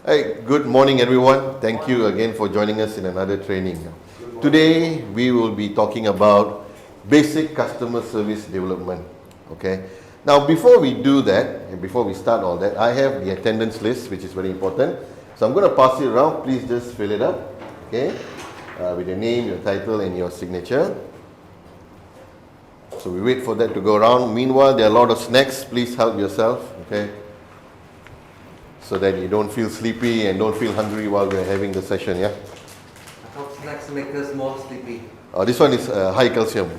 Hey, good morning everyone. Thank you again for joining us in another training. Today we will be talking about basic customer service development. Okay. Now before we do that, and before we start all that, I have the attendance list which is very important. So I'm going to pass it around. Please just fill it up. Okay. With your name, your title and your signature. So we wait for that to go around. Meanwhile, there are a lot of snacks. Please help yourself. Okay. So that you don't feel sleepy and don't feel hungry while we're having the session, yeah? I thought snacks make us more sleepy. This one is high calcium,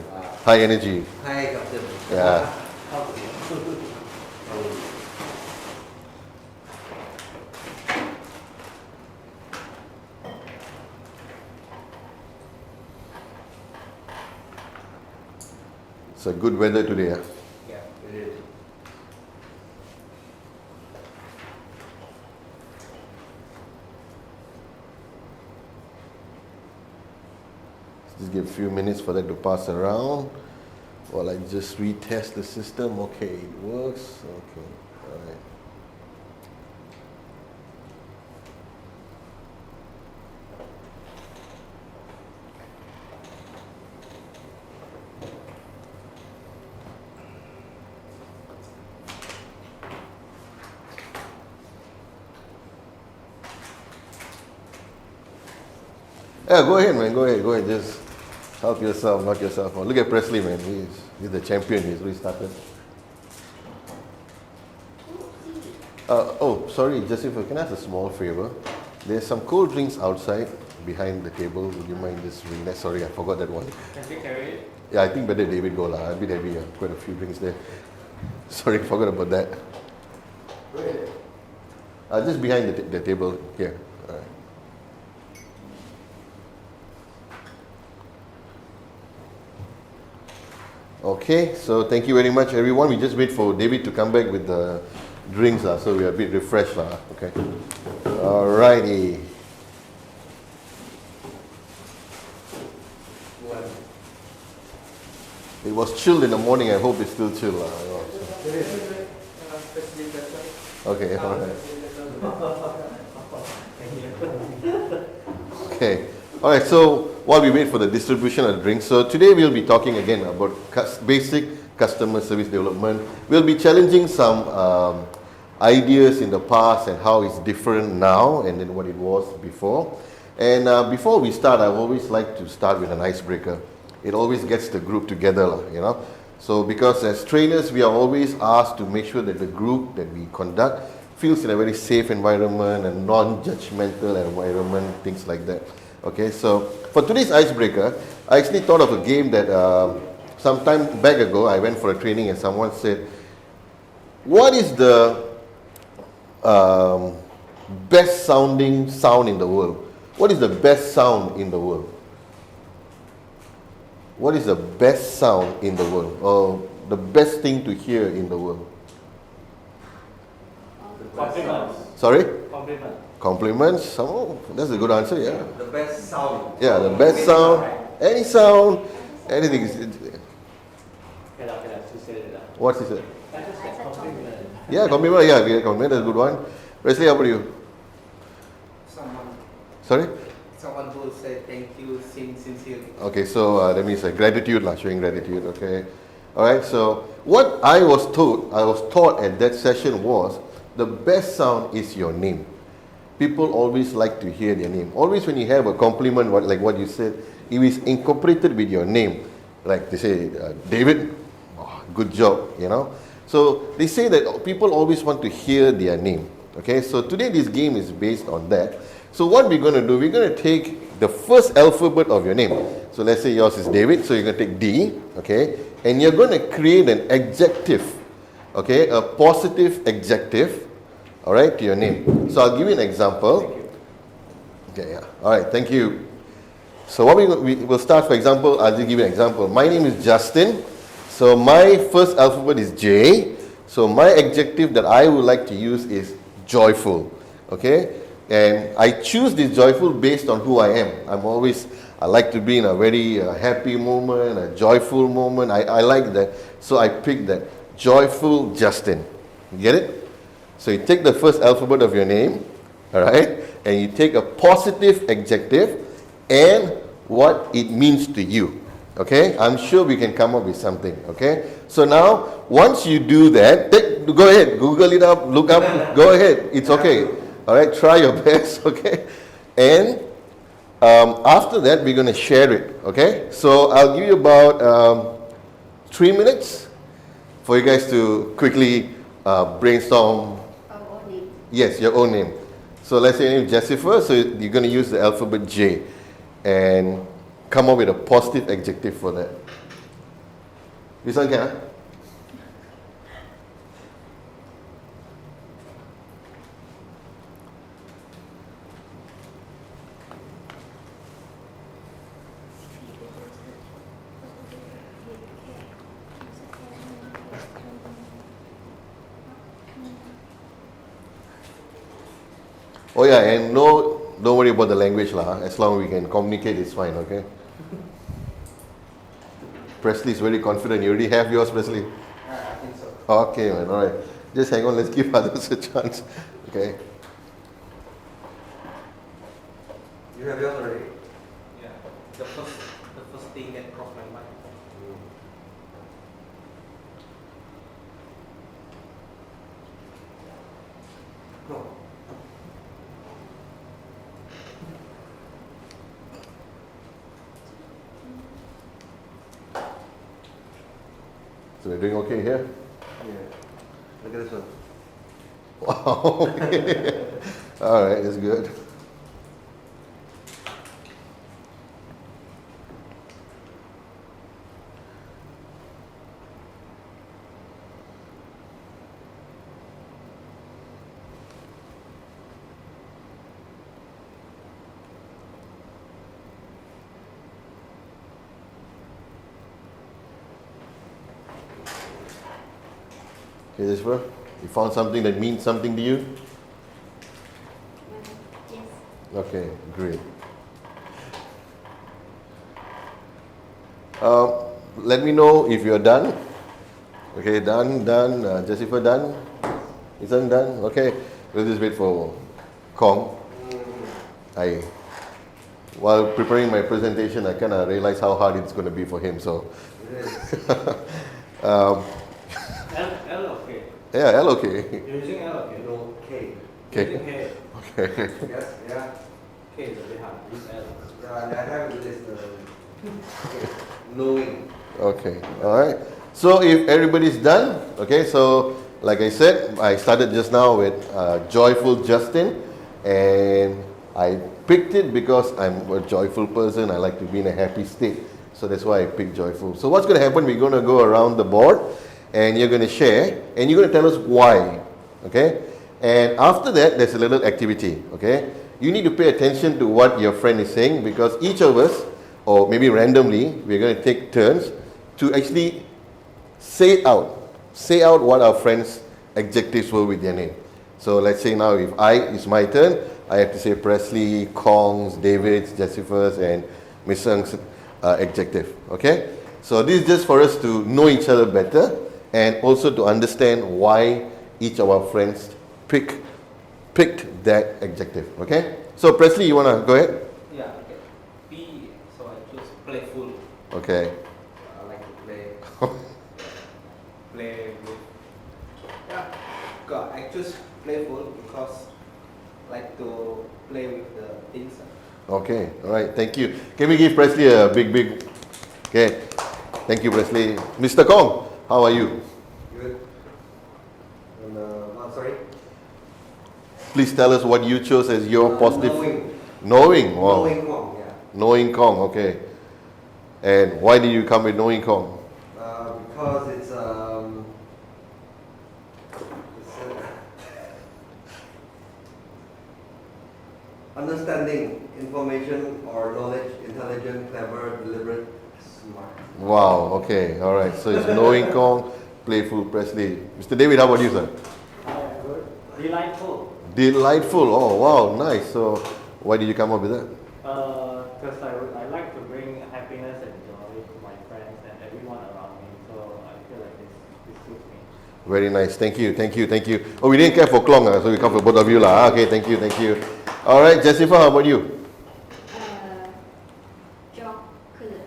high energy. High calcium. Yeah. It's a good weather today, yeah? Yeah, it is. Just give a few minutes for that to pass around while I just retest the system. Okay, it works. Okay, all right. Yeah, go ahead, man. Go ahead. Just help yourself, not yourself. Oh, look at Presley, man. He's the champion. He's restarted. Sorry, Joseph, can I ask a small favor? There's some cold drinks outside behind the table. Would you mind just bring that? Sorry, I forgot that one. Can we carry it? Yeah, I think better David go lah. A bit heavy. Quite a few drinks there. Sorry, forgot about that. Just behind the table here. All right. Okay, so thank you very much everyone. We just wait for David to come back with the drinks, so we are a bit refreshed. Okay. Alrighty. It was chilled in the morning. I hope it's still chill. Okay, alright. Okay. Alright, so while we wait for the distribution of drinks, so today we'll be talking again about basic customer service development. We'll be challenging some ideas in the past and how it's different now and then what it was before. And before we start, I always like to start with an icebreaker. It always gets the group together, you know. So because as trainers, we are always asked to make sure that the group that we conduct feels in a very safe environment and non-judgmental environment, things like that. Okay, so for today's icebreaker, I actually thought of a game that some time back ago, I went for a training and someone said, what is the best sounding sound in the world? What is the best sound in the world? What is the best sound in the world? Or the best thing to hear in the world? Compliments. Sorry? Compliments. Compliments? Oh, that's a good answer, yeah. The best sound. Yeah, the best sound, any sound, anything. What's it? Yeah, compliment, yeah, compliment, that's a good one. Wesley, how about you? Someone. Sorry? Someone who said thank you sincerely. Okay, so that means gratitude, showing gratitude, okay. Alright, so what I was taught at that session was, the best sound is your name. People always like to hear their name. Always when you have a compliment, like what you said, it is incorporated with your name. Like they say, David, oh, good job, you know. So they say that people always want to hear their name. Okay, so today this game is based on that. So what we're going to do, we're going to take the first alphabet of your name. So let's say yours is David, so you're going to take D, okay, and you're going to create an adjective, okay, a positive adjective, all right, to your name. So I'll give you an example. Okay, yeah. All right, thank you. So what we will start, for example, I'll just give you an example. My name is Justin. So my first alphabet is J. So my adjective that I would like to use is joyful. Okay? And I choose this joyful based on who I am. I like to be in a very happy moment, a joyful moment. I like that. So I pick that. Joyful Justin. You get it? So you take the first alphabet of your name, All right? And you take a positive adjective and what it means to you. Okay? I'm sure we can come up with something. Okay? So now, once you do that, go ahead, Google it up, look up, go ahead. It's okay. All right? Try your best. Okay? And after that, we're going to share it. Okay? So I'll give you about 3 minutes for you guys to quickly brainstorm. Our own name. Yes, your own name. So let's say your name is Jessica, so you're going to use the alphabet J and come up with a positive adjective for that. This one can? Huh? Oh yeah, and no, don't worry about the language lah. As long as we can communicate, it's fine. Okay. Presley is very confident. You already have yours, Presley. I think so. Okay, man. All right. Just hang on. Let's give others a chance. Okay. You have yours already? Yeah. The first thing that crossed my mind. No. So we're doing okay here. Yeah. Look at this one. Wow. All right, that's good. Okay, Jessica, you found something that means something to you? Yes. Okay, great. Let me know if you're done. Okay, done. Jessica, done? Isn't done? Okay, we'll just wait for Kong. While preparing my presentation, I kind of realized how hard it's going to be for him. So, It is. L, okay. yeah, L okay. You're using L, okay. No, K. Okay. Using K. Okay. Yes, yeah. K is a bit hard. Use L. I have this knowing. Okay, all right. So if everybody's done, okay, so like I said, I started just now with Joyful Justin, and I picked it because I'm a joyful person. I like to be in a happy state. So that's why I picked Joyful. So what's going to happen, we're going to go around the board, and you're going to share, and you're going to tell us why, okay? And after that, there's a little activity, okay? You need to pay attention to what your friend is saying, because each of us, or maybe randomly, we're going to take turns to actually say out what our friends' adjectives were with their name. So let's say now if it's my turn, I have to say Presley, Kong's, David's, Jessica's, and Miss Sung's adjective, okay? So this is just for us to know each other better, and also to understand why each of our friends picked that adjective, okay? So Presley, you want to go ahead? Yeah, okay. P, so I choose playful. Okay. I like to play. Play with. Yeah. God, I choose playful because I like to play with the things. Okay, all right, thank you. Can we give Presley a big, okay. Thank you, Presley. Mr. Kong, how are you? Good. And, sorry? Please tell us what you chose as your positive. Knowing. Knowing, wow. Knowing Kong, yeah. Knowing Kong, okay. And why did you come with Knowing Kong? Because it's understanding, information or knowledge, intelligent, clever, deliberate, smart. Wow, okay, all right. So it's Knowing Kong, Playful, Presley. Mr. David, how about you, sir? Good. Delightful. Delightful, oh wow, nice. So why did you come up with that? Because I like to bring happiness and joy to my friends and everyone around me. So I feel like this suits me. Very nice. Thank you, thank you, thank you. Oh, we didn't care for Klong, so we come for both of you. Okay, thank you, thank you. All right, Jessica, how about you? Jocular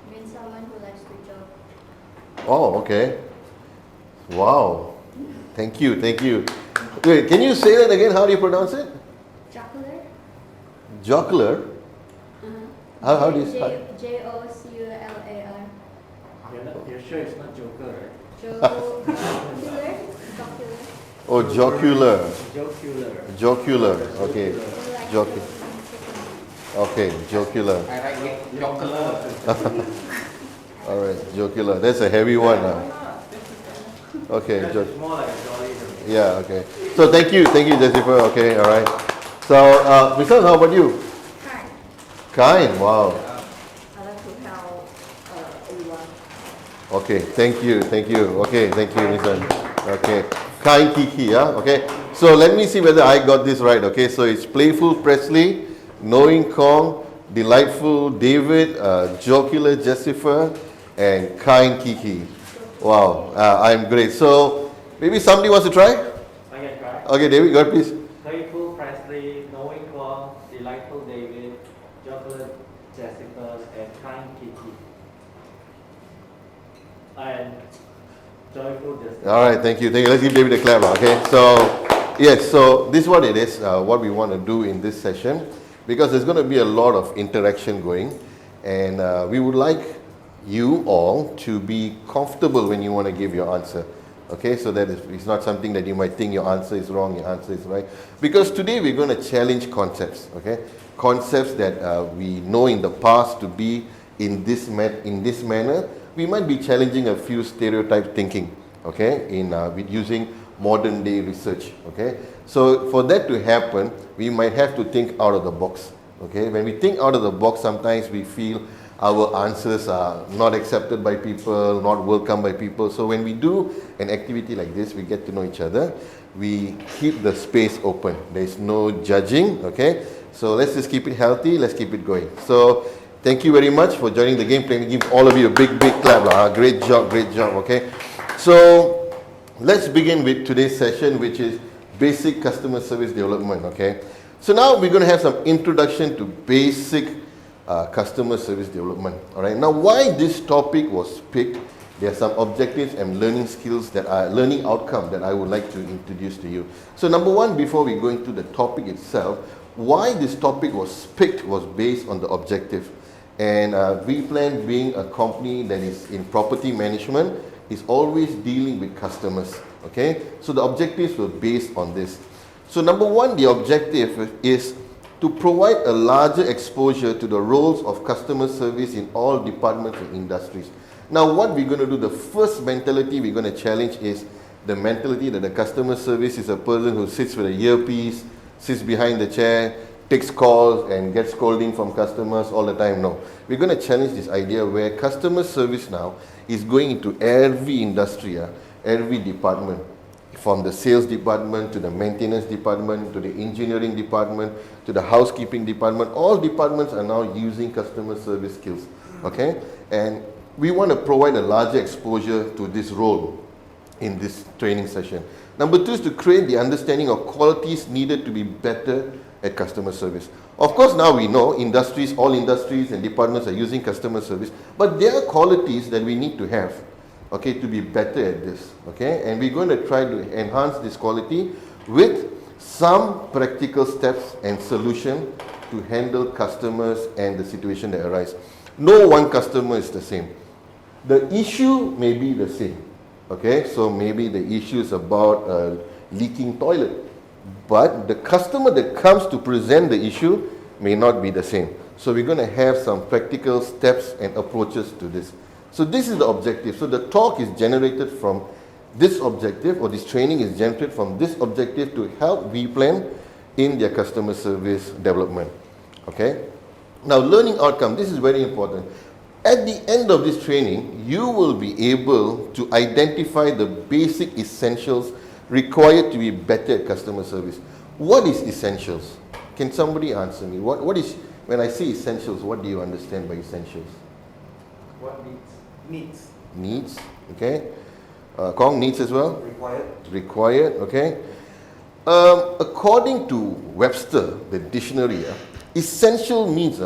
means someone who likes to joke. Oh, okay. Wow. Thank you, thank you. Wait, can you say that again? How do you pronounce it? Jocular? Jocular? How do you say? Jocular. You're sure it's not Joker, right? Jocular? Jocular. Oh, jocular. Jocular. Jocular. Okay. Who likes Jocular. to Okay, jocular. I like it. Jocular. All right, jocular. That's a heavy one. Okay, It's more like a jolly. yeah, okay. So thank you, Jessica. Okay, all right. So, Michelle, how about you? kind. Kind, wow. I like to help everyone. Okay, thank you. Okay, thank you, Michelle. Okay, kind Kiki, yeah. Okay. So let me see whether I got this right. Okay, so it's playful Presley, knowing Kong, delightful David, jocular Jessica, and kind Kiki. Wow, I'm great. So maybe somebody wants to try? I can try. Okay, David, go ahead, please. Playful Presley, knowing Kwong, delightful David, chocolate Jessica, and kind Kiki. And joyful Jessica. All right, thank you. Let's give David a clap. Okay, so yes, so this is what it is. What we want to do in this session, because there's going to be a lot of interaction going, and we would like you all to be comfortable when you want to give your answer. Okay, so that it's not something that you might think your answer is wrong, your answer is right. Because today we're going to challenge concepts. Okay, concepts that we know in the past to be in this manner. We might be challenging a few stereotype thinking. Okay, with using modern day research. Okay, so for that to happen, we might have to think out of the box. Okay, when we think out of the box, sometimes we feel our answers are not accepted by people, not welcome by people. So when we do an activity like this, we get to know each other. We keep the space open. There's no judging. Okay, so let's just keep it healthy. Let's keep it going. So thank you very much for joining the game. Let me give all of you a big clap. Great job. Okay. So let's begin with today's session, which is basic customer service development. Okay. So now we're going to have some introduction to basic customer service development. All right. Now, why this topic was picked? There are some objectives and learning skills learning outcome that I would like to introduce to you. So, number one, before we go into the topic itself, why this topic was picked was based on the objective. And VPlan, being a company that is in property management, is always dealing with customers. Okay. So the objectives were based on this. So number one, the objective is to provide a larger exposure to the roles of customer service in all departments and industries. Now, what we're going to do, the first mentality we're going to challenge is the mentality that the customer service is a person who sits with a earpiece, sits behind the chair, takes calls and gets scolding from customers all the time. No. We're going to challenge this idea where customer service now is going into every industry, every department. From the sales department to the maintenance department to the engineering department to the housekeeping department, all departments are now using customer service skills. Okay, and we want to provide a larger exposure to this role in this training session. Number two is to create the understanding of qualities needed to be better at customer service. Of course, now we know all industries and departments are using customer service, but there are qualities that we need to have. Okay, to be better at this. Okay, and we're going to try to enhance this quality with some practical steps and solution to handle customers and the situation that arise. No one customer is the same. The issue may be the same. Okay, so maybe the issue is about a leaking toilet, but the customer that comes to present the issue may not be the same. So we're going to have some practical steps and approaches to this. So this is the objective. So the talk is generated from this objective, or this training is generated from this objective to help VPlan in their customer service development. Okay. Now, learning outcome, this is very important. At the end of this training, you will be able to identify the basic essentials required to be better at customer service. What is essentials? Can somebody answer me? What is, when I say essentials, what do you understand by essentials? What needs? Needs, okay. Kong, needs as well? Required. Required, okay. According to Webster, the dictionary, essential means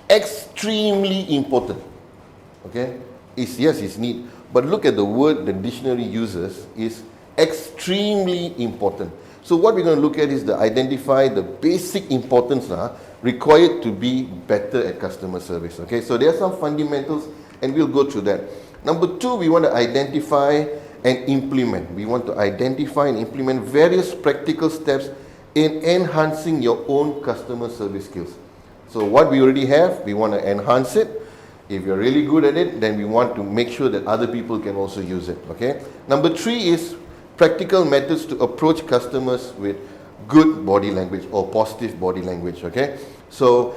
extremely important. Okay, yes, it's neat, but look at the word the dictionary uses is extremely important. So what we're going to look at is identify the basic importance required to be better at customer service. Okay, so there are some fundamentals, and we'll go through that. Number two, we want to identify and implement. We want to identify and implement various practical steps in enhancing your own customer service skills. So what we already have, we want to enhance it. If you're really good at it, then we want to make sure that other people can also use it. Okay. Number three is practical methods to approach customers with good body language or positive body language. Okay. So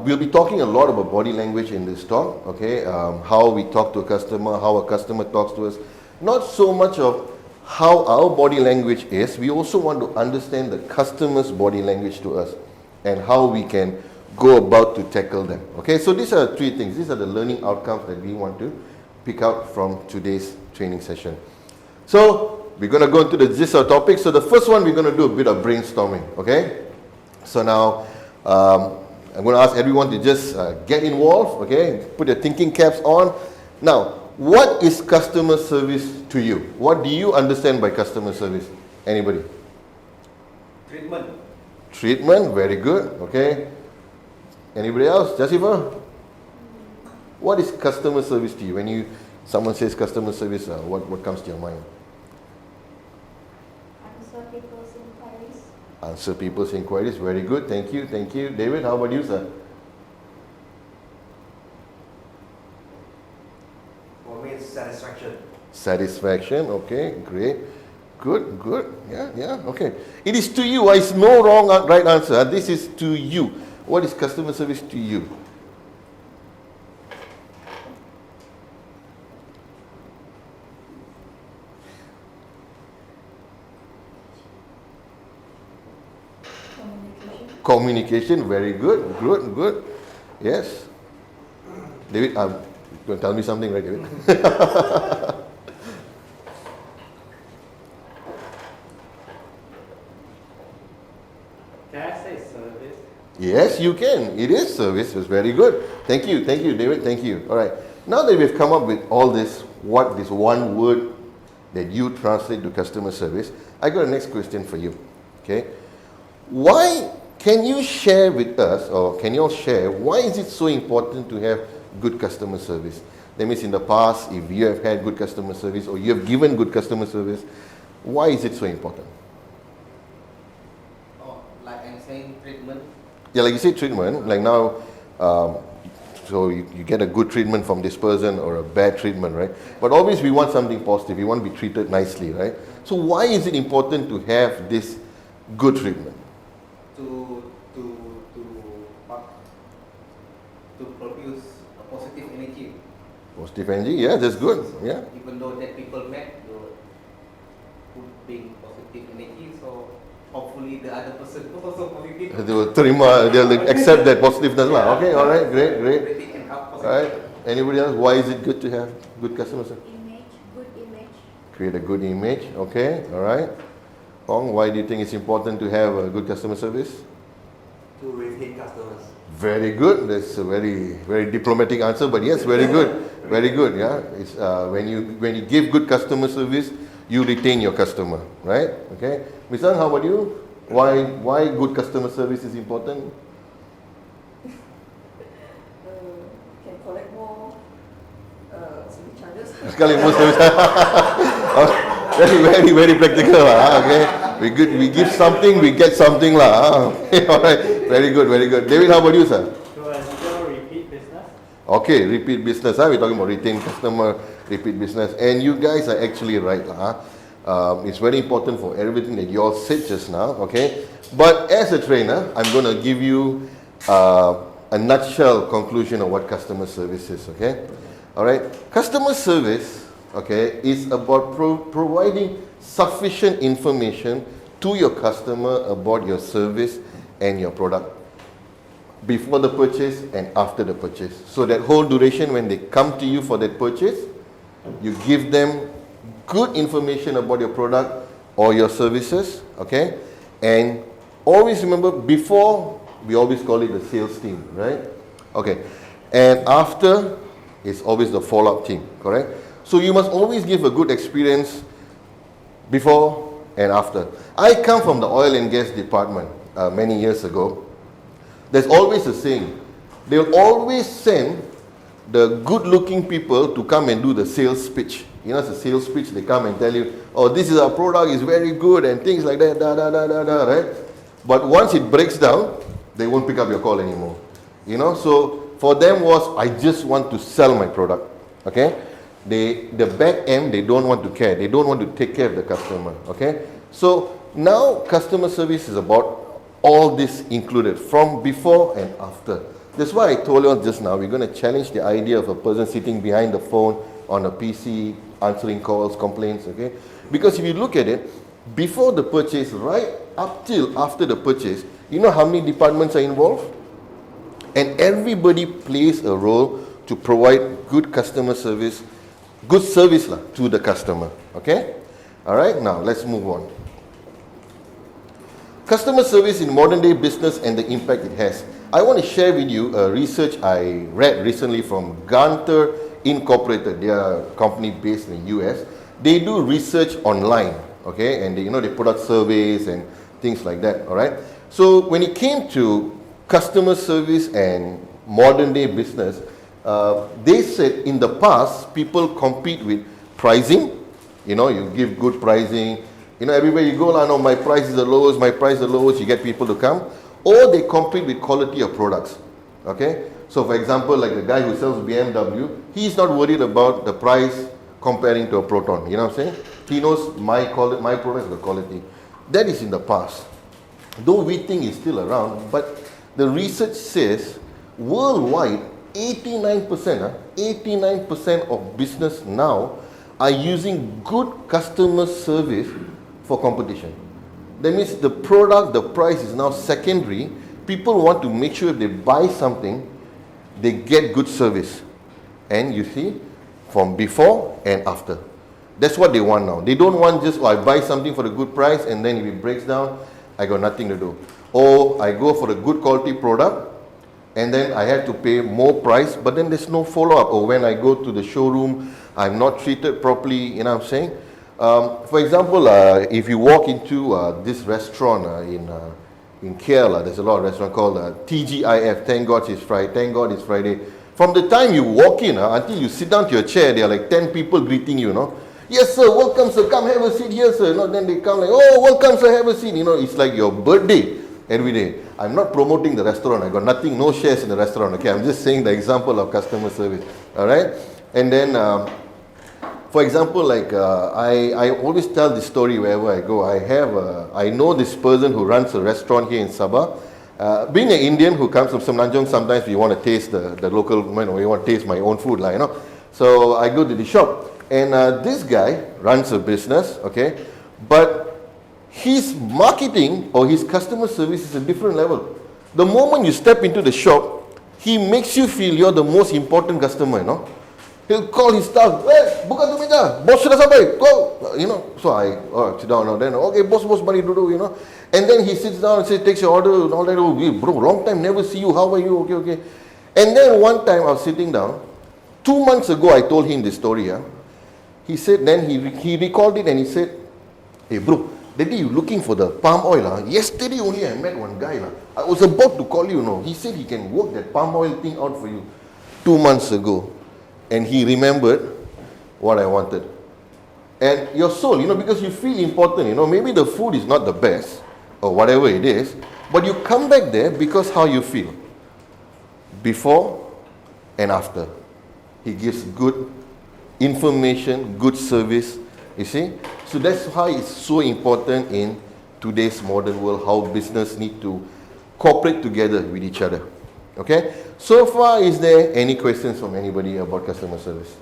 we'll be talking a lot about body language in this talk. Okay. How we talk to a customer, how a customer talks to us. Not so much of how our body language is. We also want to understand the customer's body language to us and how we can go about to tackle them. Okay, so these are three things. These are the learning outcomes that we want to pick out from today's training session. So we're going to go into the gist of topic. So the first one, we're going to do a bit of brainstorming. Okay, so now I'm going to ask everyone to just get involved. Okay, put your thinking caps on. Now, what is customer service to you? What do you understand by customer service? Anybody? Treatment. Treatment, very good. Okay. Anybody else? Jessica? What is customer service to you? When someone says customer service, what comes to your mind? Answer people's inquiries. Answer people's inquiries. Very good. Thank you. Thank you. David, how about you, sir? For me, it's satisfaction. Satisfaction. Okay. Great. Good. Good. Yeah. Okay. It is to you. It's no wrong right answer. This is to you. What is customer service to you? Communication, very good. Good. Yes. David, you're going to tell me something, right, David? Can I say service? Yes, you can. It is service. It's very good. Thank you, David. Thank you. All right. Now that we've come up with all this, what this one word that you translate to customer service, I got a next question for you. Okay. Why can you share with us, or can you all share, why is it so important to have good customer service? That means in the past, if you have had good customer service or you have given good customer service, why is it so important? Oh, like I'm saying, treatment. Yeah, like you say treatment, like now, so you get a good treatment from this person or a bad treatment, right? But always we want something positive. We want to be treated nicely, right? So why is it important to have this good treatment? To produce a positive energy. Positive energy, yeah, that's good. Yeah. Even though that people mad, you put being positive energy, so hopefully the other person also positive. They'll accept that positiveness. Yeah. Okay, all right, great. Everything can help All positive. right. Anybody else? Why is it good to have good customer service? Good image. Create a good image. Okay, all right. Hong, why do you think it's important to have a good customer service? To retain customers. Very good. That's a very diplomatic answer, but yes, very good. Very good. Yeah. It's when you give good customer service, you retain your customer, right? Okay. Miss Ang, how about you? Why good customer service is important? Can collect more service charges. Sekali more service. Very practical lah. Okay. We give something, we get something lah. All right. Very good. David, how about you, sir? To ensure repeat business. Okay, repeat business. We're talking about retain customer, repeat business, and you guys are actually right lah. It's very important for everything that you all said just now. Okay, but as a trainer, I'm going to give you a nutshell conclusion of what customer service is. Okay, all right. Customer service, okay, is about providing sufficient information to your customer about your service and your product before the purchase and after the purchase. So that whole duration when they come to you for that purchase, you give them good information about your product or your services, okay? And always remember, before, we always call it the sales team, right? Okay. And after, it's always the follow-up team, correct? So you must always give a good experience before and after. I come from the oil and gas department many years ago. There's always a saying, they'll always send the good-looking people to come and do the sales pitch. You know, it's a sales pitch. They come and tell you, oh, this is our product, it's very good, and things like that, right? But once it breaks down, they won't pick up your call anymore. You know, so for them was, I just want to sell my product, okay? The back end, they don't want to care. They don't want to take care of the customer, okay? So now customer service is about all this included, from before and after. That's why I told you just now, we're going to challenge the idea of a person sitting behind the phone on a PC, answering calls, complaints, okay? Because if you look at it, before the purchase, right up till after the purchase, you know how many departments are involved? And everybody plays a role to provide good customer service, good service to the customer, okay? All right, now let's move on. Customer service in modern day business and the impact it has. I want to share with you a research I read recently from Gartner Incorporated. They are a company based in the US. They do research online, okay? And they put out surveys and things like that, all right? So when it came to customer service and modern day business, they said in the past, people compete with pricing. You give good pricing. Everywhere you go, no, my price is the lowest, you get people to come. Or they compete with quality of products, okay? So for example, like the guy who sells BMW, he's not worried about the price comparing to a Proton, you know what I'm saying? He knows my product is the quality. That is in the past. Though we think it's still around, but the research says worldwide, 89% of business now are using good customer service for competition. That means the product, the price is now secondary. People want to make sure if they buy something, they get good service. And you see, from before and after. That's what they want now. They don't want just, I buy something for a good price and then if it breaks down, I got nothing to do. Or I go for a good quality product and then I have to pay more price, but then there's no follow-up. Or when I go to the showroom, I'm not treated properly, you know what I'm saying? For example, if you walk into this restaurant in KL, there's a lot of restaurant called TGIF, Thank God It's Friday. From the time you walk in until you sit down to your chair, there are like 10 people greeting you, Yes sir, welcome sir, come have a seat here sir. Then they come like, oh welcome sir, have a seat. It's like your birthday every day. I'm not promoting the restaurant, I got nothing, no shares in the restaurant, okay? I'm just saying the example of customer service, alright? And then, for example, like I always tell this story wherever I go. I know this person who runs a restaurant here in Sabah. Being an Indian who comes from Semenanjung, sometimes we want to taste the local, we want to taste my own food, So I go to the shop, and this guy runs a business, okay? But his marketing or his customer service is a different level. The moment you step into the shop, he makes you feel you're the most important customer, He'll call his staff, hey, buka tu meja, bos sudah sampai, go, So I sit down, then, okay, boss, mari duduk, And then he sits down and says, takes your order and all that. Oh, bro, long time never see you, how are you, okay. And then one time I was sitting down, 2 months ago I told him this story, He said, then he recalled it and he said, hey bro, that day you looking for the palm oil, yesterday only I met one guy, I was about to call you, he said he can work that palm oil thing out for you 2 months ago. And he remembered what I wanted. And your soul, because you feel important, maybe the food is not the best or whatever it is, but you come back there because how you feel. Before and after. He gives good information, good service, you see. So that's why it's so important in today's modern world, how business need to cooperate together with each other. Okay? So far, is there any questions from anybody about customer service?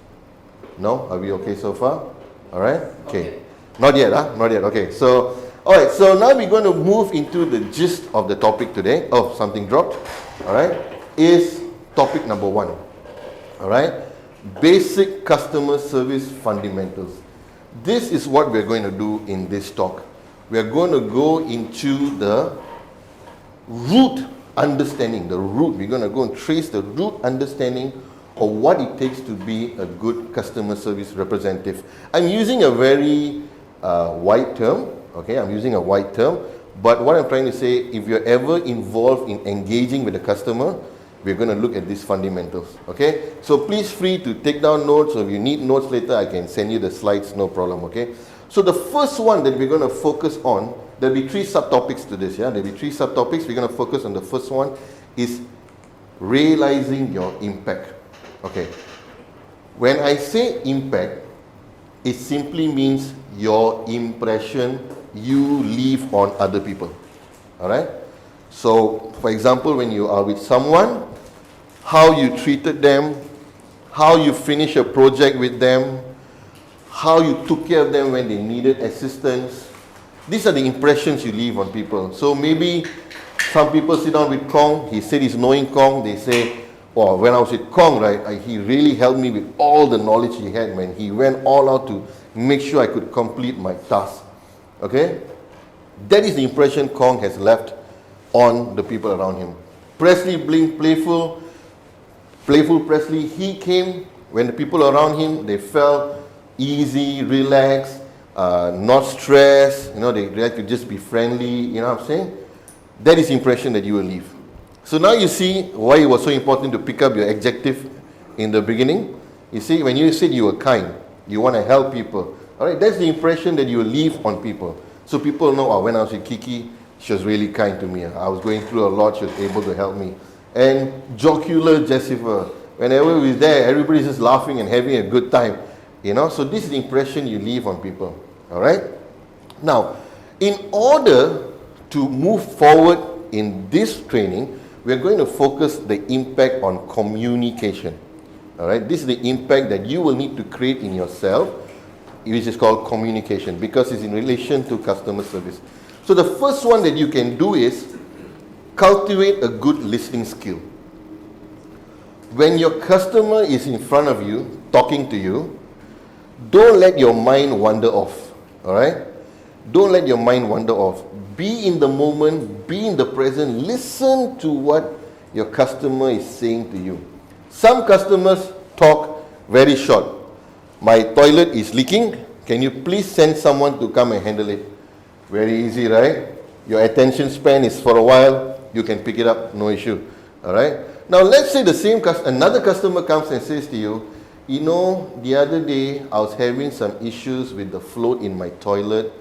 No? Are we okay so far? Alright? Okay. Not yet, Not yet. Okay. So, alright. So now we're going to move into the gist of the topic today. Oh, something dropped. Alright? Is topic number 1. Alright? Basic customer service fundamentals. this is what we're going to do in this talk. We're going to go into the root understanding, we're going to go and trace the root understanding of what it takes to be a good customer service representative. I'm using a very wide term, okay, I'm using a wide term, but what I'm trying to say, if you're ever involved in engaging with a customer, we're going to look at these fundamentals, okay? So please free to take down notes, or if you need notes later, I can send you the slides, no problem, okay? So the first one that we're going to focus on, there'll be 3 subtopics to this, yeah? There'll be 3 subtopics. We're going to focus on the first one, is realizing your impact, okay? When I say impact, it simply means your impression you leave on other people, all right? So, for example, when you are with someone, how you treated them, how you finish a project with them, how you took care of them when they needed assistance. These are the impressions you leave on people. So maybe some people sit down with Kong, he said he's knowing Kong, they say, oh, when I was with Kong, right, he really helped me with all the knowledge he had, man. He went all out to make sure I could complete my task. Okay? That is the impression Kong has left on the people around him. Presley, playful Presley, he came when the people around him, they felt easy, relaxed, not stressed, you know, they like to just be friendly, you know what I'm saying? That is the impression that you will leave. So now you see why it was so important to pick up your adjective in the beginning. You see, when you said you were kind, you want to help people, all right, that's the impression that you will leave on people. So people know, oh, when I was with Kiki, she was really kind to me. I was going through a lot, she was able to help me. And jocular Jessica, whenever we're there, everybody's just laughing and having a good time. You know, so this is the impression you leave on people. All right? Now, in order to move forward in this training, we're going to focus the impact on communication. All right? This is the impact that you will need to create in yourself, which is called communication, because it's in relation to customer service. So the first one that you can do is cultivate a good listening skill. When your customer is in front of you, talking to you, don't let your mind wander off. All right? Don't let your mind wander off. Be in the moment, be in the present, listen to what your customer is saying to you. Some customers talk very short. My toilet is leaking. Can you please send someone to come and handle it? Very easy, right? Your attention span is for a while, you can pick it up, no issue. All right? Now let's say another customer comes and says to you, you know, the other day I was having some issues with the float in my toilet,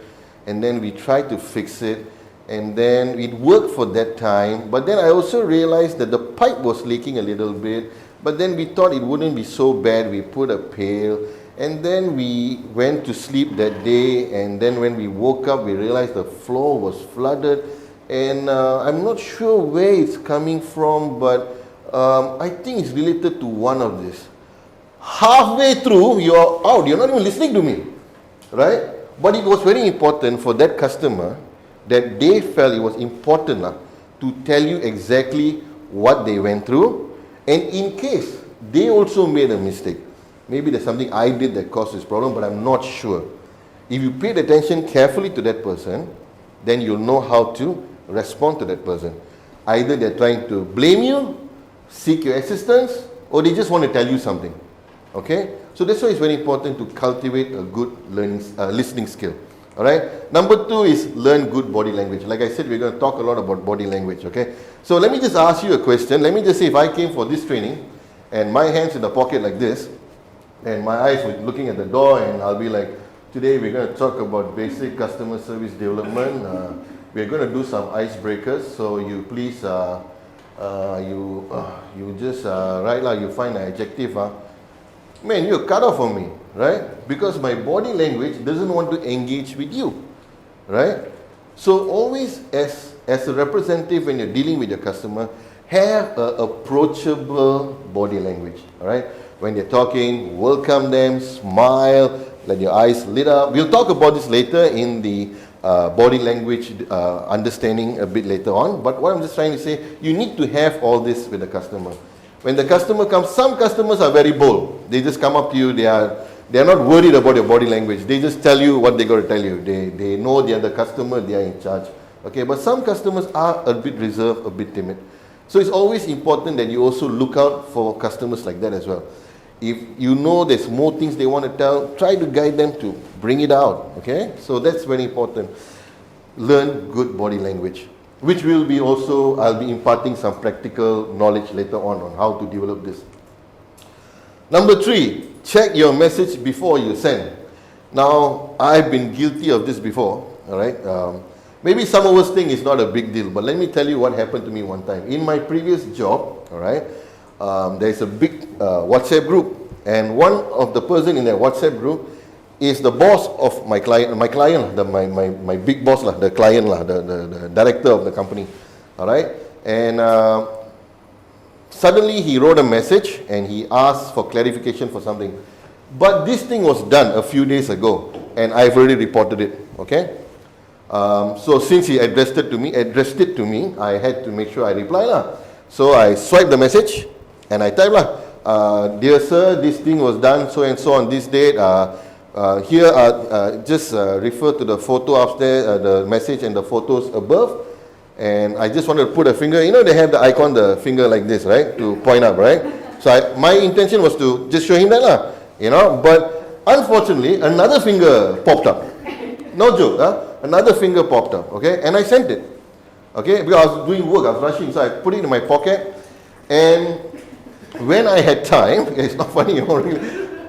and then we tried to fix it, and then it worked for that time, but then I also realized that the pipe was leaking a little bit, but then we thought it wouldn't be so bad. We put a pail, and then we went to sleep that day, and then when we woke up, we realized the floor was flooded, and I'm not sure where it's coming from, but I think it's related to one of this. Halfway through, you're out, you're not even listening to me, right? But it was very important for that customer that they felt it was important to tell you exactly what they went through, and in case they also made a mistake, maybe there's something I did that caused this problem, but I'm not sure. If you paid attention carefully to that person, then you'll know how to respond to that person. Either they're trying to blame you, seek your assistance, or they just want to tell you something. Okay? So that's why it's very important to cultivate a good listening skill. Alright? Number 2 is learn good body language. Like I said, we're going to talk a lot about body language. Okay? So let me just ask you a question. Let me just say, if I came for this training, and my hands in the pocket like this, and my eyes were looking at the door, and I'll be like, today we're going to talk about basic customer service development. We're going to do some icebreakers, so you please, you just write, you find an adjective. Man, you're cut off from me, right? Because my body language doesn't want to engage with you, right? So always, as a representative, when you're dealing with your customer, have an approachable body language, all right? When they're talking, welcome them, smile, let your eyes lit up. We'll talk about this later in the body language understanding a bit later on. But what I'm just trying to say, you need to have all this with the customer. When the customer comes, some customers are very bold. They just come up to you, They're not worried about your body language. They just tell you what they got to tell you. They know they are the customer, they are in charge. Okay, but some customers are a bit reserved, a bit timid. So it's always important that you also look out for customers like that as well. If you know there's more things they want to tell, try to guide them to bring it out. Okay, so that's very important. Learn good body language, which will be also, I'll be imparting some practical knowledge later on how to develop this. Number 3, check your message before you send. Now, I've been guilty of this before, all right? Maybe some of us think it's not a big deal, but let me tell you what happened to me one time. In my previous job, all right, there's a big WhatsApp group, and one of the person in that WhatsApp group is the boss of my client, my big boss, the client, the director of the company, all right? And suddenly he wrote a message and he asked for clarification for something. But this thing was done a few days ago and I've already reported it, okay? So since he addressed it to me, I had to make sure I reply lah. So I swiped the message and I typed lah, dear sir, this thing was done so and so on this date. Here, just refer to the photo upstairs, the message and the photos above. And I just wanted to put a finger, you know, they have the icon, the finger like this, right? To point up, right? So my intention was to just show him that lah, you know. But unfortunately, another finger popped up. No joke, another finger popped up, okay? And I sent it, okay? Because I was doing work, I was rushing, so I put it in my pocket. And when I had time, it's not funny, you know, really.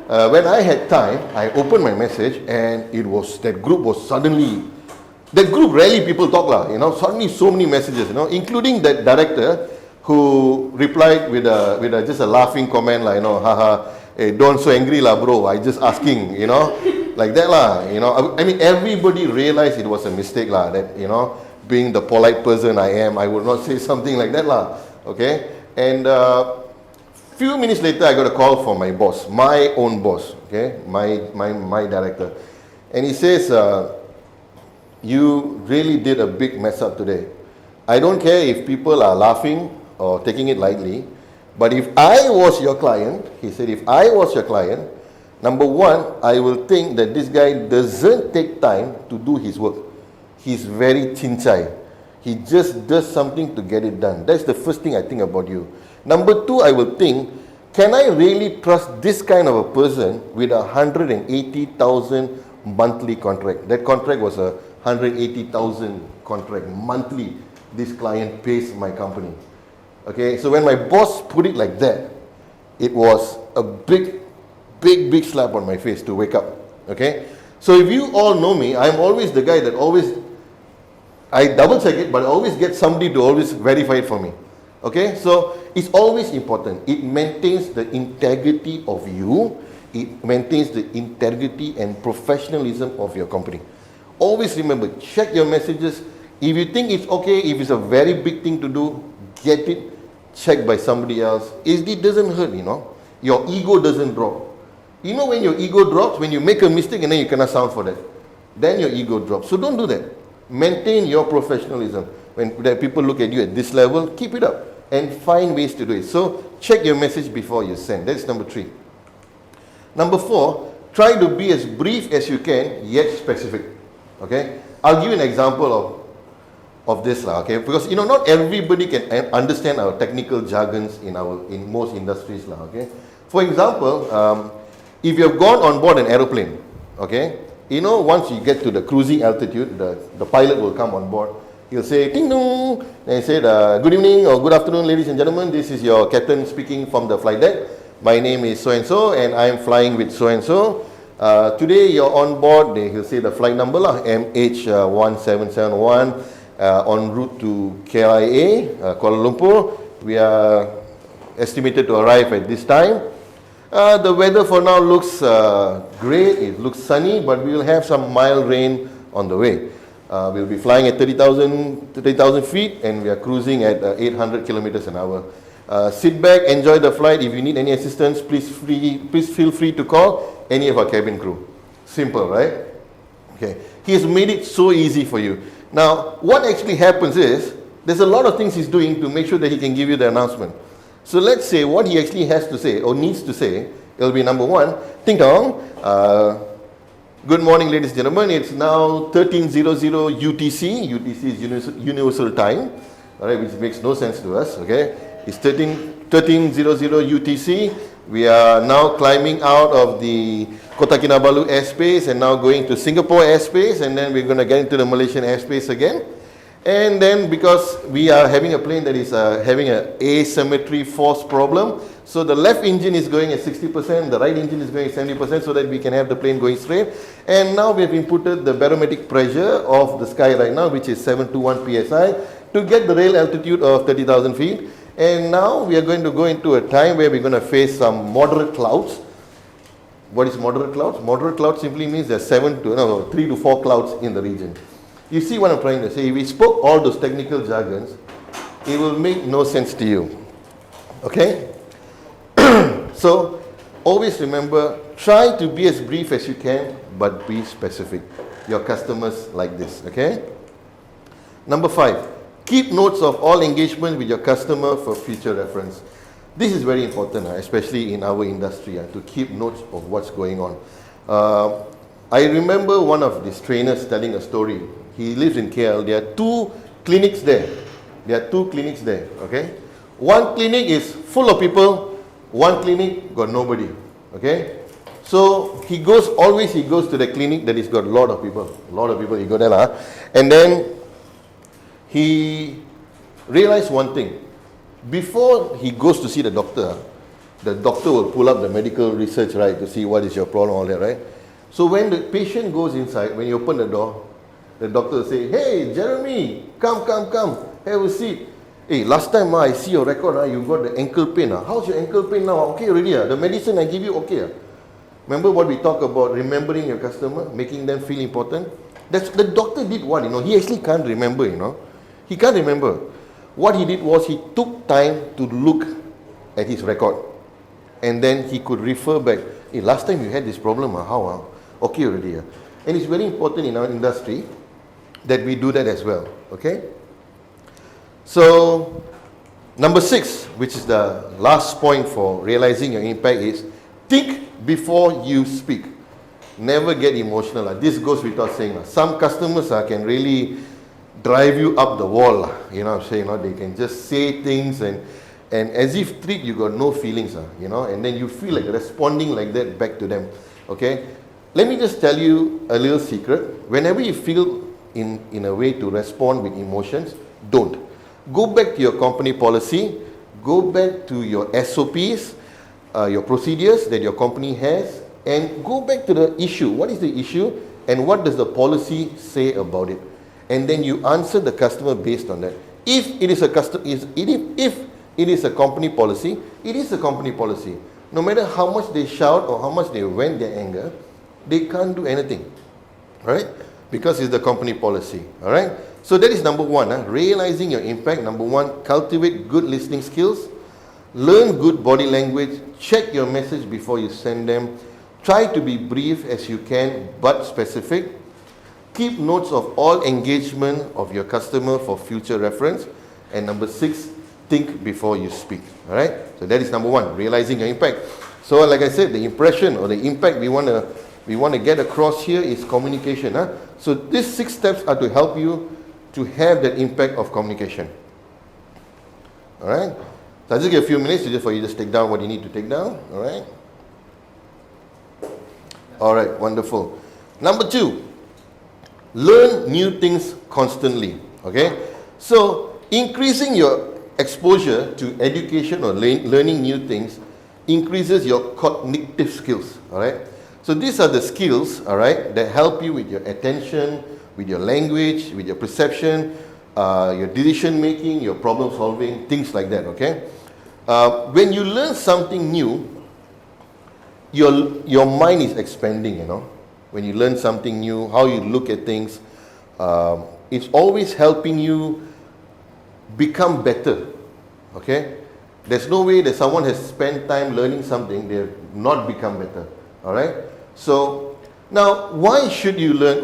When I had time, I opened my message and it was, that group was suddenly, that group rarely people talk lah, you know, suddenly so many messages, you know, including that director who replied with just a laughing comment like, you know, haha, hey, don't so angry lah bro, I just asking, you know, like that lah, you know. I mean, everybody realized it was a mistake lah, that, you know, being the polite person I am, I would not say something like that lah, okay. And few minutes later, I got a call from my boss, my own boss, okay, my director, and he says, you really did a big mess up today. I don't care if people are laughing or taking it lightly, but if I was your client, he said, if I was your client, number one, I will think that this guy doesn't take time to do his work. He's very chincai. He just does something to get it done. That's the first thing I think about you. Number two, I will think, can I really trust this kind of a person with 180,000 monthly contract? That contract was a 180,000 contract monthly. This client pays my company. Okay, so when my boss put it like that, it was a big slap on my face to wake up. Okay, so if you all know me, I'm always the guy that always, I double check it, but I always get somebody to always verify it for me. Okay, so it's always important. It maintains the integrity of you. It maintains the integrity and professionalism of your company. Always remember, check your messages. If you think it's okay, if it's a very big thing to do, get it checked by somebody else. It doesn't hurt, you know. Your ego doesn't drop. You know when your ego drops, when you make a mistake and then you cannot sound for that, then your ego drops. So don't do that. Maintain your professionalism. When people look at you at this level, keep it up and find ways to do it. So check your message before you send. That's number 3. Number 4, try to be as brief as you can, yet specific. Okay, I'll give you an example of this lah. Okay, because you know not everybody can understand our technical jargons in most industries lah. Okay, for example, if you have gone on board an aeroplane, okay, you know once you get to the cruising altitude, the pilot will come on board. He'll say ding dong, and he said, good evening or good afternoon, ladies and gentlemen. This is your captain speaking from the flight deck. My name is so and so, and I'm flying with so and so. Today you're on board, he'll say the flight number lah, MH1771, en route to KLIA, Kuala Lumpur. We are estimated to arrive at this time. The weather for now looks great, it looks sunny, but we will have some mild rain on the way. We'll be flying at 30,000 feet and we are cruising at 800 kilometers an hour. Sit back, enjoy the flight. If you need any assistance, please feel free to call any of our cabin crew. Simple, right? Okay. He has made it so easy for you. Now, what actually happens is, there's a lot of things he's doing to make sure that he can give you the announcement. So let's say what he actually has to say or needs to say It'll be number 1. Ting tong. Good morning, ladies and gentlemen. It's now 13:00 UTC. UTC is Universal Time, all right, which makes no sense to us. Okay, it's 13:00 UTC. We are now climbing out of the Kota Kinabalu airspace and now going to Singapore airspace, and then we're going to get into the Malaysian airspace again. And then because we are having a plane that is having an asymmetry force problem, so the left engine is going at 60%, the right engine is going at 70%, so that we can have the plane going straight. And now we have inputted the barometric pressure of the sky right now, which is 721 psi, to get the rail altitude of 30,000 feet. And now we are going to go into a time where we're going to face some moderate clouds. What is moderate clouds? Moderate clouds simply means there's 3 to 4 clouds in the region. You see what I'm trying to say? If we spoke all those technical jargons, it will make no sense to you. Okay? So, always remember, try to be as brief as you can, but be specific. Your customers like this, okay? Number 5, keep notes of all engagement with your customer for future reference. This is very important, especially in our industry, to keep notes of what's going on. I remember one of these trainers telling a story. He lives in KL. There are 2 clinics there. Okay? One clinic is full of people, one clinic got nobody. Okay? So he goes to the clinic that has got a lot of people. He go there, and then he realized one thing. Before he goes to see the doctor will pull up the medical research, right, to see what is your problem, all that, right? So when the patient goes inside, when you open the door, the doctor will say, "Hey, Jeremy, come, have a seat. Hey, last time I see your record, you got the ankle pain. How's your ankle pain now? Okay already? The medicine I give you, okay? Remember what we talked about, remembering your customer, making them feel important? That's the doctor did what, he actually can't remember, He can't remember. What he did was he took time to look at his record. And then he could refer back. Hey, last time you had this problem, how? Okay already. And it's very important in our industry that we do that as well. Okay? So, number 6, which is the last point for realizing your impact, is think before you speak. Never get emotional. This goes without saying. Some customers can really drive you up the wall. You know what I'm saying? They can just say things and as if treat you got no feelings. And then you feel like responding like that back to them. Okay? Let me just tell you a little secret. Whenever you feel in a way to respond with emotions, don't. Go back to your company policy. Go back to your SOPs, your procedures that your company has, and go back to the issue. What is the issue and what does the policy say about it? And then you answer the customer based on that. If it is a company policy, it is a company policy. No matter how much they shout or how much they vent their anger, they can't do anything, right? Because it's the company policy, all right? So that is number 1, realizing your impact. Number 1, cultivate good listening skills. Learn good body language. Check your message before you send them. Try to be brief as you can, but specific. Keep notes of all engagement of your customer for future reference. And number 6, think before you speak, all right? So that is number 1, realizing your impact. So like I said, the impression or the impact we want to get across here is communication. So these 6 steps are to help you to have that impact of communication. All right? So I'll just give a few minutes for you to just take down what you need to take down. All right? All right, wonderful. Number 2, learn new things constantly. Okay? So increasing your exposure to education or learning new things increases your cognitive skills. All right? So these are the skills, all right, that help you with your attention, with your language, with your perception, your decision making, your problem solving, things like that, okay? When you learn something new, your mind is expanding, When you learn something new, how you look at things, it's always helping you become better, okay? There's no way that someone has spent time learning something, they have not become better, all right? So, now, why should you learn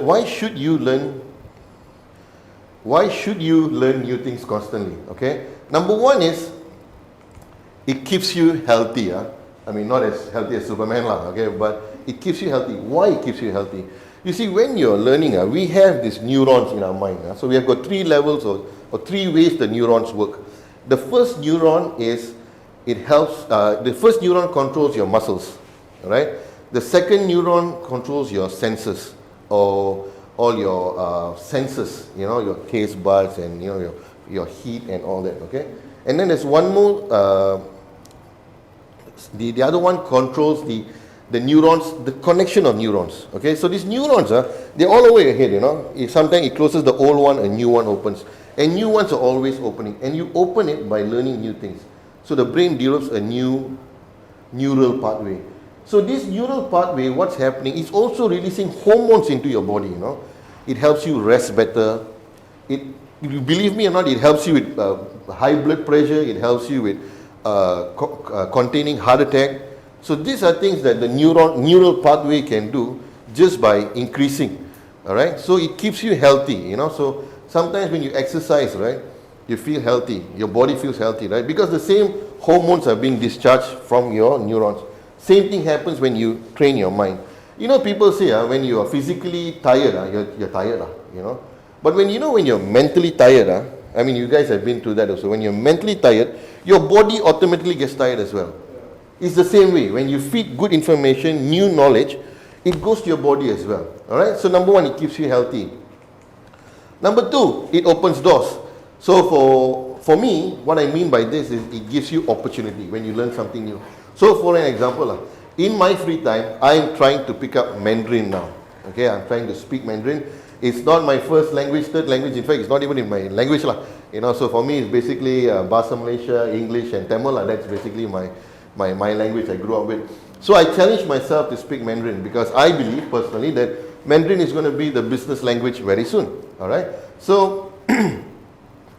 new things constantly, okay? Number 1 is, it keeps you healthy. I mean, not as healthy as Superman lah, okay, but it keeps you healthy. Why it keeps you healthy? You see, when you're learning, we have these neurons in our mind. So we have got 3 levels or 3 ways the neurons work. The first neuron is, it helps, the first neuron controls your muscles, right? The second neuron controls your senses, or all your senses, you know, your taste buds and, you know, your heat and all that, okay? And then there's one more, the other one controls the neurons, the connection of neurons, okay? So these neurons, they're all over your head, you know? Sometimes it closes the old one, a new one opens. And new ones are always opening. And you open it by learning new things. So the brain develops a new neural pathway. So this neural pathway, what's happening, is also releasing hormones into your body, you know? It helps you rest better. If you believe me or not, it helps you with high blood pressure. It helps you with containing heart attack. So these are things that the neural pathway can do just by increasing, all right? So it keeps you healthy, you know? So sometimes when you exercise, right, you feel healthy. Your body feels healthy, right? Because the same hormones are being discharged from your neurons. Same thing happens when you train your mind. You know, people say when you are physically tired, you're tired, you know? But when you're mentally tired, I mean, you guys have been through that also. When you're mentally tired, your body automatically gets tired as well. It's the same way. When you feed good information, new knowledge, it goes to your body as well. All right? So number 1, it keeps you healthy. Number 2, it opens doors. So for me, what I mean by this is it gives you opportunity when you learn something new. So for an example, in my free time, I'm trying to pick up Mandarin now. Okay, I'm trying to speak Mandarin. It's not my first language, third language. In fact, it's not even in my language. You know, so for me, it's basically Bahasa Malaysia, English, and Tamil. That's basically my language I grew up with. So I challenged myself to speak Mandarin because I believe personally that Mandarin is going to be the business language very soon. All right. So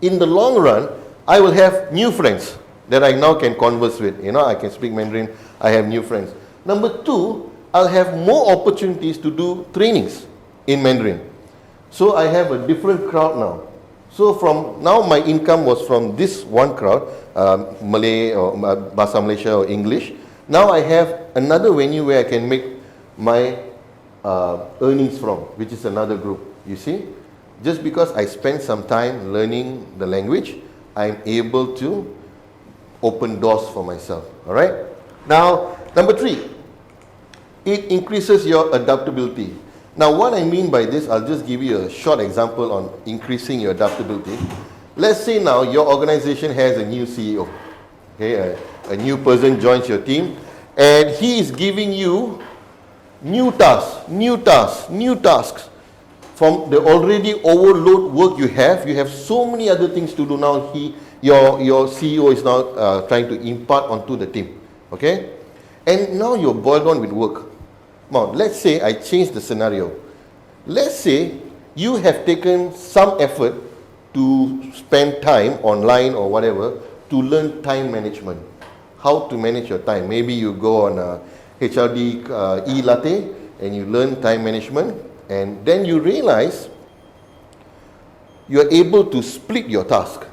in the long run, I will have new friends that I now can converse with. You know, I can speak Mandarin. I have new friends. Number 2, I'll have more opportunities to do trainings in Mandarin. So I have a different crowd now. So from now, my income was from this one crowd, Malay or Bahasa Malaysia or English. Now I have another venue where I can make my earnings from, which is another group. You see, just because I spend some time learning the language, I'm able to open doors for myself. All right. Now, number 3, it increases your adaptability. Now, what I mean by this, I'll just give you a short example on increasing your adaptability. Let's say now your organization has a new CEO. Okay, a new person joins your team, and he is giving you new tasks from the already overload work you have. You have so many other things to do now. Your CEO is now trying to impart onto the team. Okay, and now you're boiled on with work. Now, let's say I change the scenario. Let's say you have taken some effort to spend time online or whatever to learn time management. How to manage your time. Maybe you go on a HRD e-latte and you learn time management, and then you realize you're able to split your task.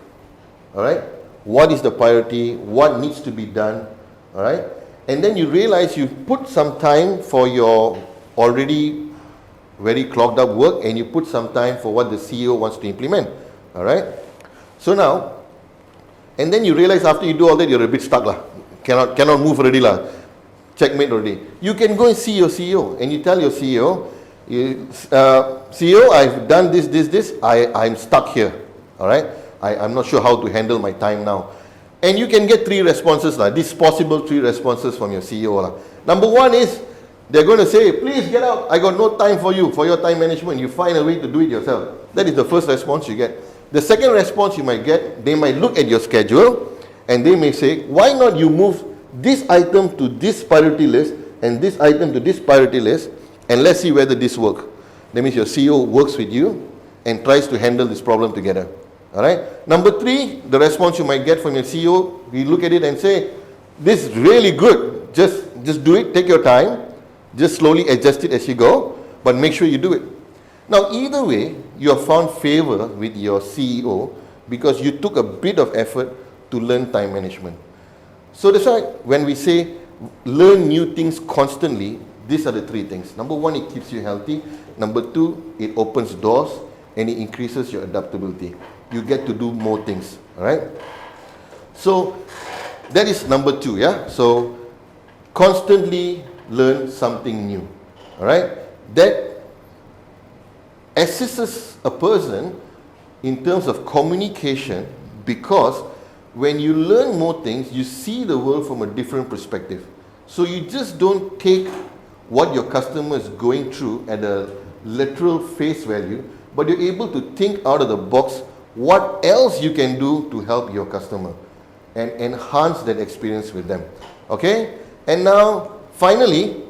All right? What is the priority? What needs to be done? All right? And then you realize you put some time for your already very clogged up work, and you put some time for what the CEO wants to implement. All right? So now, and then you realize after you do all that, you're a bit stuck. Cannot move already. Checkmate already. You can go and see your CEO, and you tell your CEO, CEO, I've done this. I'm stuck here. All right? I'm not sure how to handle my time now. And you can get 3 responses. These possible 3 responses from your CEO. Number 1 is, they're going to say, please get out. I got no time for you, for your time management. You find a way to do it yourself. That is the first response you get. The second response you might get, they might look at your schedule, and they may say, why not you move this item to this priority list, and this item to this priority list, and let's see whether this works. That means your CEO works with you and tries to handle this problem together. All right. Number 3, the response you might get from your CEO, we look at it and say, this is really good. Just do it. Take your time. Just slowly adjust it as you go, but make sure you do it. Now, either way, you have found favor with your CEO because you took a bit of effort to learn time management. So that's why when we say learn new things constantly, these are the three things. Number one, it keeps you healthy. Number two, it opens doors and it increases your adaptability. You get to do more things, all right? So that is number two, yeah? So constantly learn something new, all right? That assists a person in terms of communication, because when you learn more things, you see the world from a different perspective. So you just don't take what your customer is going through at a literal face value, but you're able to think out of the box what else you can do to help your customer and enhance that experience with them. Okay? And now, finally,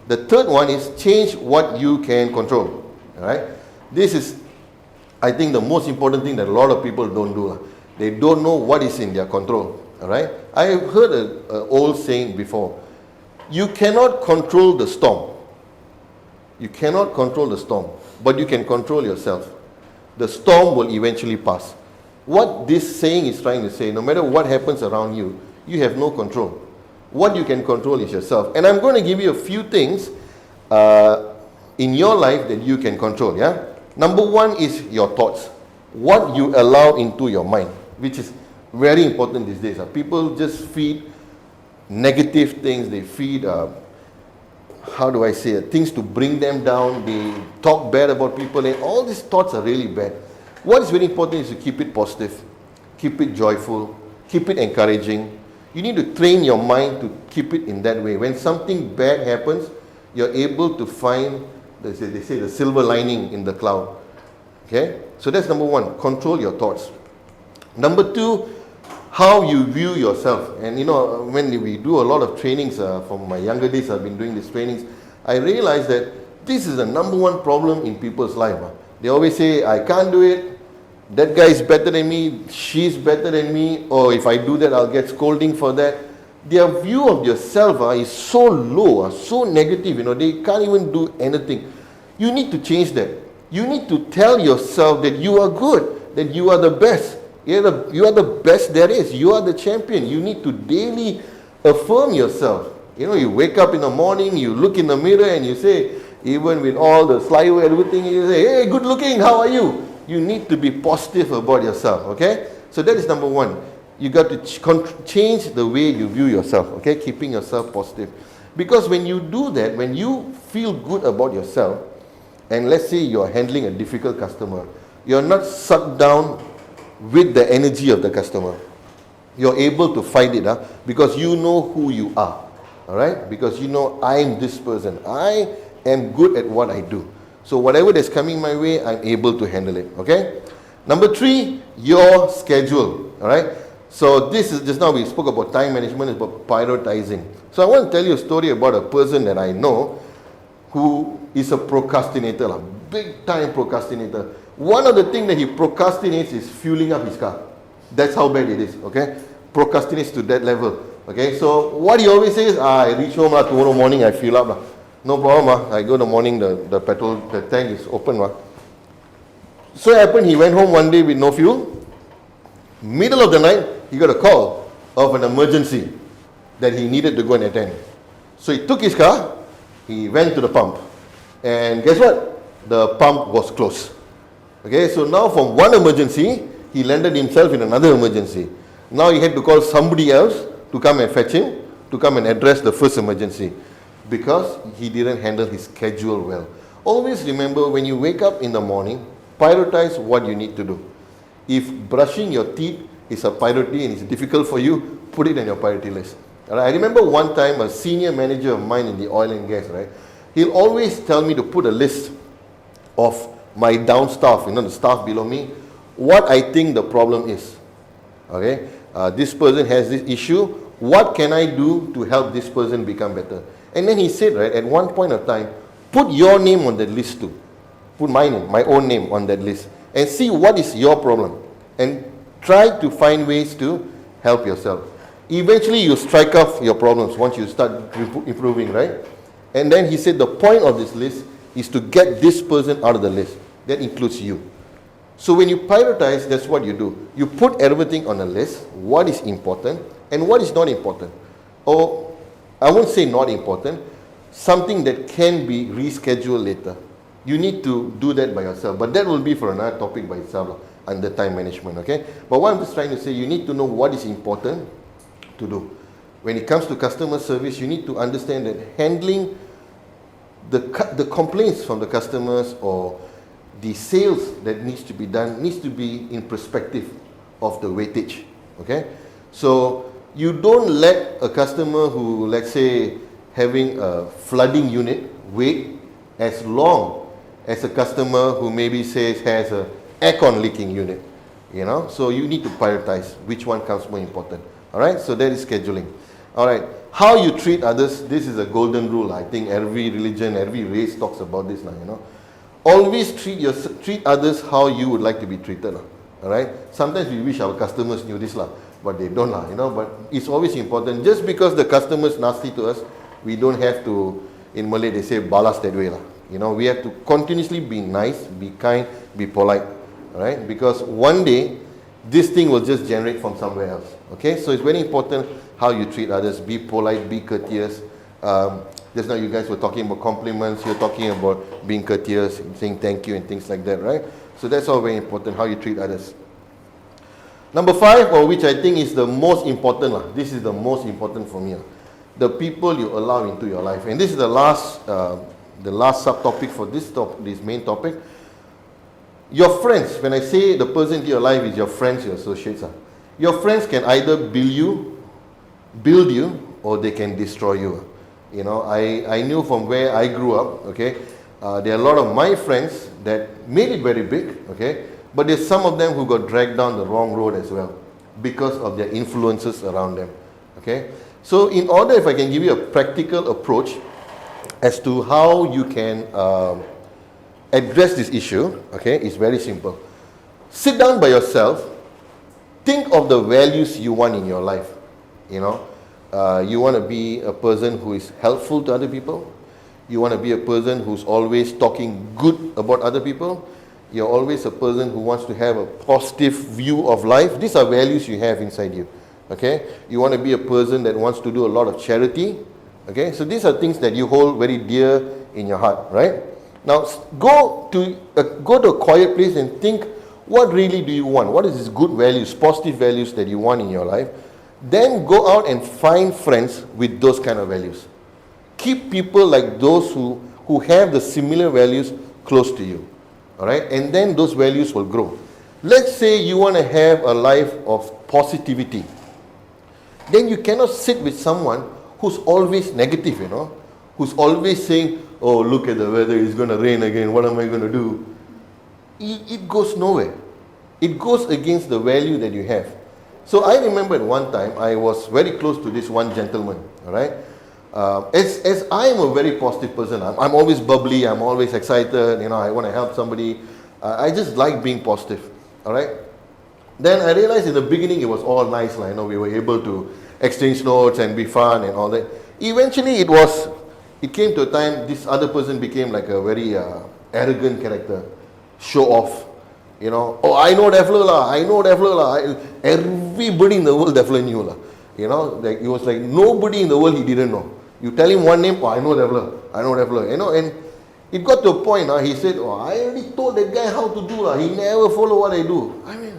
the third one is change what you can control. All right? This is, I think, the most important thing that a lot of people don't do. They don't know what is in their control. All right? I have heard an old saying before. You cannot control the storm. You cannot control the storm, but you can control yourself. The storm will eventually pass. What this saying is trying to say, no matter what happens around you, you have no control. What you can control is yourself. And I'm going to give you a few things in your life that you can control. Yeah. Number one is your thoughts. What you allow into your mind, which is very important these days. People just feed negative things. They feed, how do I say it, things to bring them down. They talk bad about people, and all these thoughts are really bad. What is very important is to keep it positive, keep it joyful, keep it encouraging. You need to train your mind to keep it in that way. When something bad happens, you're able to find, they say the silver lining in the cloud. Okay? So that's number one, control your thoughts. Number two, how you view yourself. And you know, when we do a lot of trainings, from my younger days, I've been doing these trainings, I realized that this is the number one problem in people's life. They always say, I can't do it, that guy is better than me, she's better than me, or if I do that, I'll get scolding for that. Their view of yourself is so low, so negative, they can't even do anything. You need to change that. You need to tell yourself that you are good, that you are the best. You are the best there is. You are the champion. You need to daily affirm yourself. You wake up in the morning, you look in the mirror and you say, even with all the saliva and everything, you say, hey, good looking, how are you? You need to be positive about yourself, okay? So that is number one. You got to change the way you view yourself, okay? Keeping yourself positive. Because when you do that, when you feel good about yourself, and let's say you're handling a difficult customer, you're not sucked down with the energy of the customer. You're able to fight it, because you know who you are, all right? Because you know, I'm this person. I am good at what I do. So whatever that's coming my way, I'm able to handle it, okay? Number three, your schedule, all right? So this is, just now we spoke about time management, it's about prioritizing. So I want to tell you a story about a person that I know who is a procrastinator, a big time procrastinator. One of the things that he procrastinates is fueling up his car. That's how bad it is, okay? Procrastinates to that level, okay? So what he always says, I reach home tomorrow morning, I fuel up. No problem, I go in the morning, the petrol, the tank is open. So it happened, he went home one day with no fuel. Middle of the night, he got a call of an emergency that he needed to go and attend. So he took his car, he went to the pump. And guess what? The pump was closed. Okay, so now from one emergency, he landed himself in another emergency. Now he had to call somebody else to come and fetch him, to come and address the first emergency, because he didn't handle his schedule well. Always remember, when you wake up in the morning, prioritize what you need to do. If brushing your teeth is a priority and it's difficult for you, put it on your priority list. Right? I remember one time a senior manager of mine in the oil and gas, right? He'll always tell me to put a list of my down staff, the staff below me, what I think the problem is. Okay, this person has this issue. What can I do to help this person become better? And then he said, right, at one point of time, put your name on that list too. Put my name, my own name on that list, and see what is your problem, and try to find ways to help yourself. Eventually, you strike off your problems once you start improving, right? And then he said the point of this list is to get this person out of the list. That includes you. So when you prioritize, that's what you do. You put everything on a list, what is important and what is not important. Or I won't say not important, something that can be rescheduled later. You need to do that by yourself, but that will be for another topic by itself, under time management, okay? But what I'm just trying to say, you need to know what is important to do. When it comes to customer service, you need to understand that handling the complaints from the customers or the sales that needs to be done needs to be in perspective of the weightage, okay? So you don't let a customer who, let's say, having a flooding unit wait as long as a customer who maybe says has a aircon leaking unit, you know. So you need to prioritize which one comes more important. All right, so that is scheduling. All right, how you treat others, this is a golden rule. I think every religion, every race talks about this now, you know. Always treat others how you would like to be treated. All right, sometimes we wish our customers knew this lah, but they don't lah, you know. But it's always important. Just because the customer is nasty to us, we don't have to, in Malay they say balas that way lah. You know, we have to continuously be nice, be kind, be polite, all right? Because one day, this thing will just generate from somewhere else, okay? So it's very important how you treat others. Be polite, be courteous. Just now you guys were talking about compliments, you're talking about being courteous, saying thank you and things like that, right? So that's all very important, how you treat others. Number 5, or which I think is the most important, this is the most important for me, the people you allow into your life. And this is the last subtopic for this main topic. Your friends, when I say the person in your life is your friends, your associates, your friends can either build you, or they can destroy you. You know, I knew from where I grew up, okay, there are a lot of my friends that made it very big, okay, but there's some of them who got dragged down the wrong road as well because of their influences around them, okay. So in order, if I can give you a practical approach as to how you can address this issue, okay, it's very simple. Sit down by yourself, think of the values you want in your life. You know, you want to be a person who is helpful to other people. You want to be a person who's always talking good about other people. You're always a person who wants to have a positive view of life. These are values you have inside you, okay. You want to be a person that wants to do a lot of charity. Okay, so these are things that you hold very dear in your heart, right? Now, go to a quiet place and think, what really do you want? What is these good values, positive values that you want in your life? Then go out and find friends with those kind of values. Keep people like those who have the similar values close to you, all right? And then those values will grow. Let's say you want to have a life of positivity. Then you cannot sit with someone who's always negative, you know, who's always saying, oh, look at the weather, it's going to rain again, what am I going to do? It goes nowhere. It goes against the value that you have. So I remember at one time, I was very close to this one gentleman, all right? As I am a very positive person, I'm always bubbly, I'm always excited, you know, I want to help somebody. I just like being positive, all right? Then I realized in the beginning it was all nice, like, you know, we were able to exchange notes and be fun and all that. Eventually it came to a time this other person became like a very arrogant character, show off, you know. Oh, I know Defler lah. Everybody in the world Defler knew lah. You know, like it was like nobody in the world he didn't know. You tell him one name, oh, I know Defler, you know. And it got to a point, he said, oh, I already told that guy how to do lah. He never follow what I do. I mean,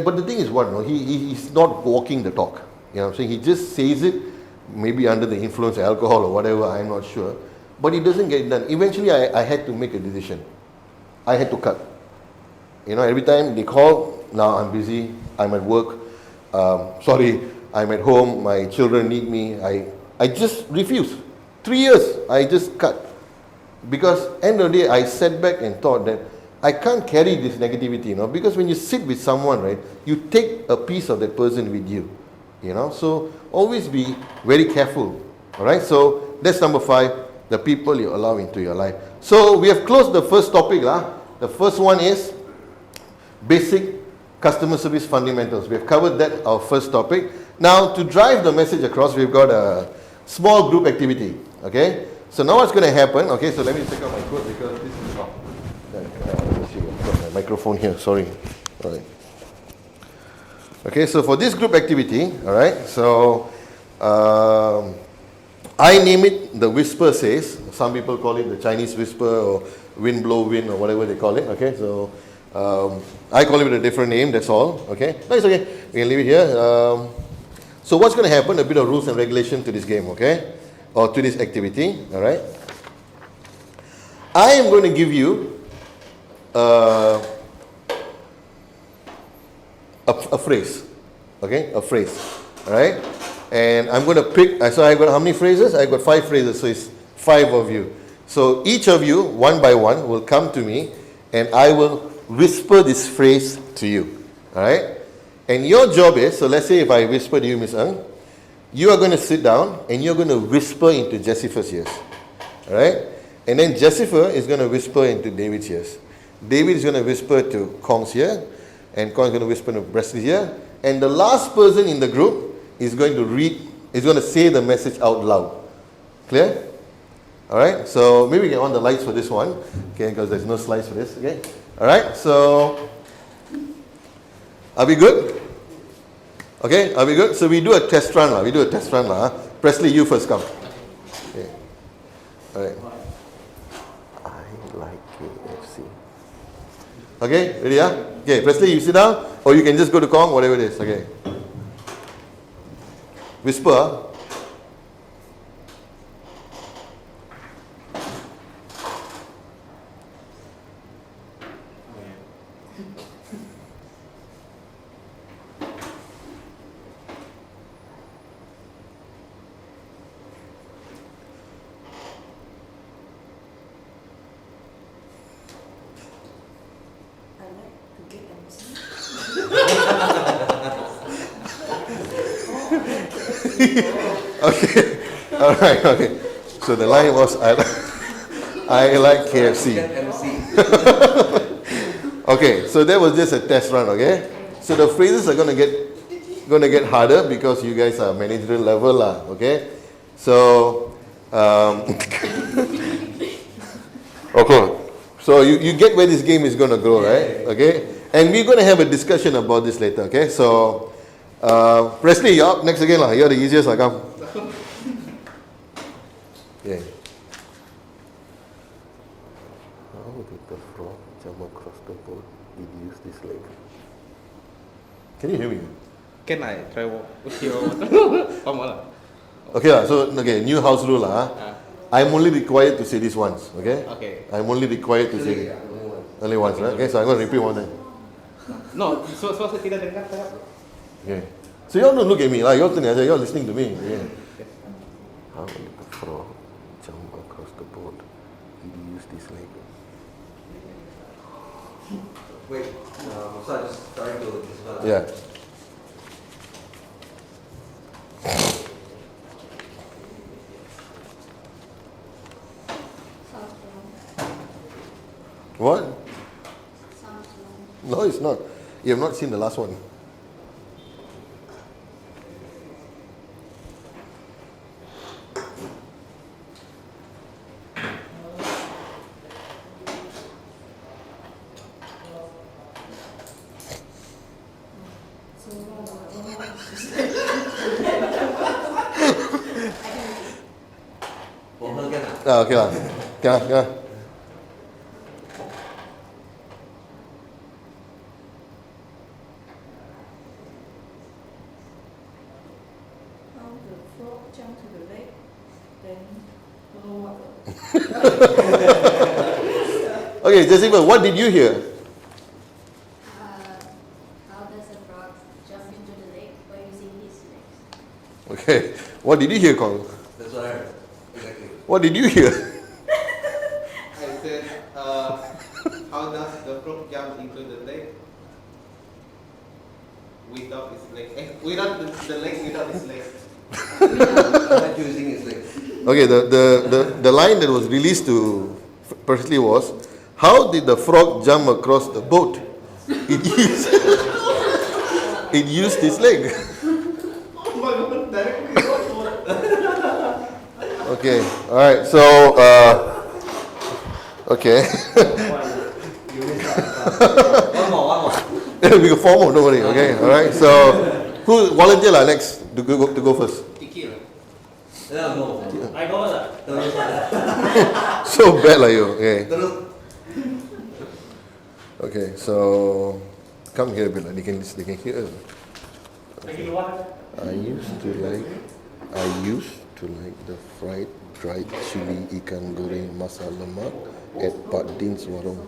but the thing is what, he's not walking the talk. You know what I'm saying? He just says it, maybe under the influence of alcohol or whatever, I'm not sure. But he doesn't get it done. Eventually, I had to make a decision. I had to cut. You know, every time they call, now I'm busy, I'm at work, sorry, I'm at home, my children need me. I just refuse. 3 years, I just cut. Because end of the day, I sat back and thought that I can't carry this negativity, you know, because when you sit with someone, right, you take a piece of that person with you, you know. So always be very careful, all right. So that's number 5, the people you allow into your life. So we have closed the first topic, The first one is basic customer service fundamentals. We have covered that, our first topic. Now to drive the message across, we've got a small group activity, okay. So now what's going to happen, okay, so let me take out my coat because this is not. Let me see, I've got my microphone here, sorry. All right. Okay, so for this group activity, all right, so I name it the whisper says. Some people call it the Chinese whisper or wind blow wind or whatever they call it. Okay, so I call it with a different name. That's all. Okay, no, it's okay. We can leave it here. So what's going to happen? A bit of rules and regulation to this game. Okay, or to this activity. All right. I am going to give you a phrase. Okay, a phrase. All right. And I'm going to pick, so I got how many phrases? I got 5 phrases, so it's 5 of you. So each of you, one by one, will come to me and I will whisper this phrase to you. Alright? And your job is, so let's say if I whisper to you, Miss Ng, you are going to sit down and you're going to whisper into Jessica's ears. Alright? And then Jessica is going to whisper into David's ears. David is going to whisper to Kong's ear, and Kong is going to whisper to Presley's ear. And the last person in the group is going to say the message out loud. Clear? Alright, so maybe we can on the lights for this one. Okay, because there's no slides for this. Okay? Alright, so are we good? Okay, are we good? So we do a test run. Presley, you first come. Okay. Alright. I like KFC. Okay, ready? Okay, Presley, you sit down, or you can just go to Kong, whatever it is. Okay. Whisper. I like to get MC. Okay. All right. Okay. So the line was I like KFC. MC. Okay. So that was just a test run. Okay. So the phrases are gonna get harder because you guys are managerial level lah. Okay. So okay. So you get where this game is gonna go, right? Okay. And we're gonna have a discussion about this later. Okay. So. Presley, you're up next again lah. You're the easiest lah, come. Yeah. How did the frog jump across the boat? Did you use this leg? Can you hear me? Can I try walk? Okay lah. So new house rule lah. I'm only required to say this once. Okay. Okay. I'm only required to say only once, right? Okay. So I'm going to repeat one time. No, so tidak dengar saya. Okay. So you all don't look at me lah. You're listening to me. Yeah. How did the frog jump across the boat? Did you use this leg? Wait, so I just trying to describe. Yeah. Sounds wrong. What? Sounds wrong. No, it's not. You have not seen the last one. Okay lah. Okay. How the frog jump to the lake, then don't know what. Okay, Jessica, what did you hear? How does a frog jump into the lake by using his legs? Okay. What did you hear, Kong? That's what I heard. Exactly. What did you hear? I said, how does the frog jump into the lake without his legs? Without the legs, without his legs. I'm not using his legs. Okay, the line that was released to Presley was, how did the frog jump across the boat? It used his leg. Okay, all right. So, okay. You missed out. One more. We got 4 more. Don't worry. Okay, all right. So, who volunteer lah next to go first? Kiki, No. I go lah. Terus. So bad lah you. Okay. Terus. Okay, so come here a bit. They can hear us. Lagi luar. I used to like the fried dried chili ikan goreng masak lemak at Pak Din's warung.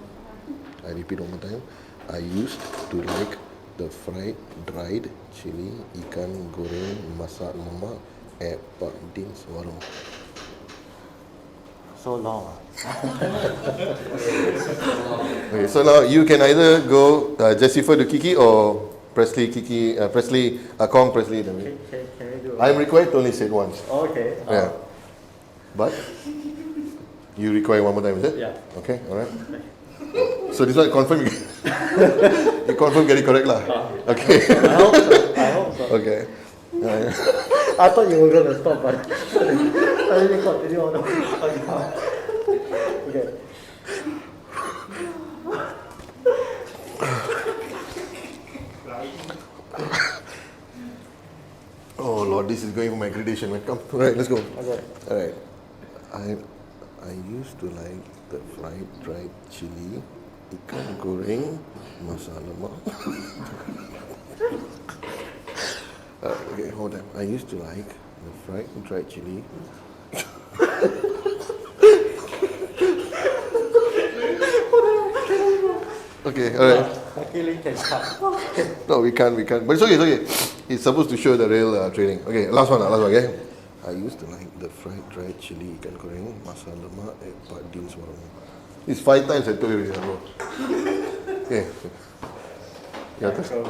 I repeat one more time. I used to like the fried dried chili ikan goreng masak lemak at Pak Din's warung. So long. Okay, so now you can either go Jessifer to Kiki or Presley, Kiki, Presley, Kong, Presley. Can we do? I'm required to only say it once. Okay. Yeah. But you require one more time, is it? Yeah. Okay, alright. So this one confirm you, you confirm get it correct lah. Okay. I hope so. Okay. I thought you were gonna stop, but I really continue on. Okay. Oh Lord, this is going for my accreditation, man. Come, alright, let's go. Okay. Alright. I used to like the fried dried chili, ikan goreng, masak lemak. Okay, hold on. I used to like the fried dried chili. Okay, alright. Luckily can cut. No, we can't. But it's okay. It's supposed to show the real training. Okay, last one, okay? I used to like the fried dried chili ikan goreng, masak lemak at Pak Din's warung. It's 5 times I told you already, bro. Okay. Your turn.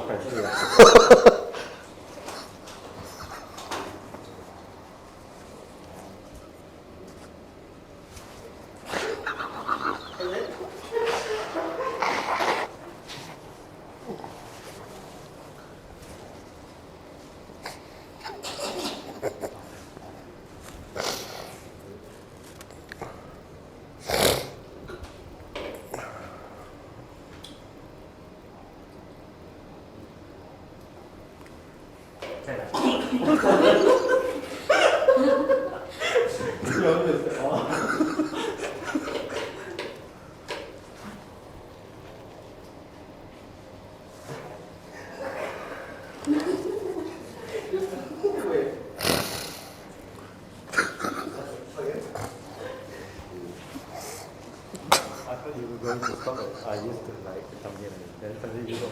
You were going to stop it. I used to like to come here and then suddenly you go.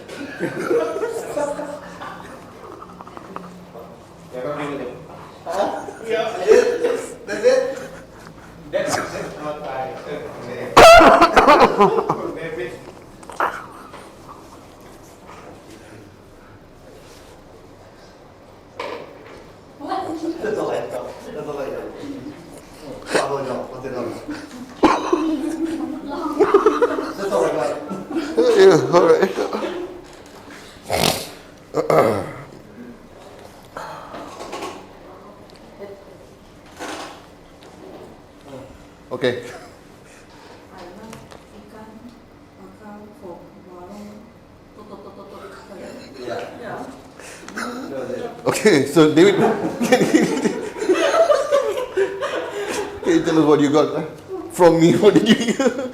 That's it. That's not I. That's all I know. That's all I know. Follow it up. What's it on? That's all I got. Yeah, alright. Okay. I love ikan bakar from warung. Yeah. Yeah. Okay, so David, can you tell us what you got from me? What did you hear?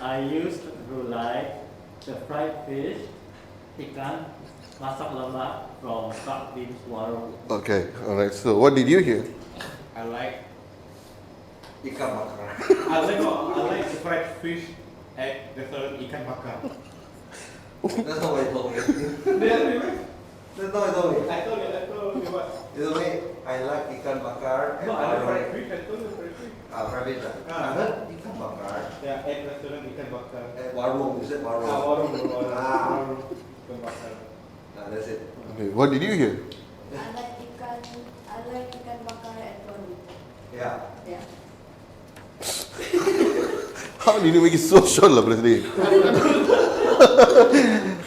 I used to like the fried fish, ikan, masak lemak from Pak Din's warung. Okay, alright. So what did you hear? I like Ikan bakar. I like the fried fish at the restaurant ikan bakar. That's not what you told me. That's not what you told me. I told you what? You told me I like ikan bakar. No, I like fried fish. I told you fried fish. Fried fish. I heard ikan bakar. Yeah, at restaurant ikan bakar. At warung. You said warung. Warung ikan bakar. That's it. Okay, what did you hear? I like ikan bakar at Ronnie. Yeah. Yeah. How did you make it so short, lah, Presley?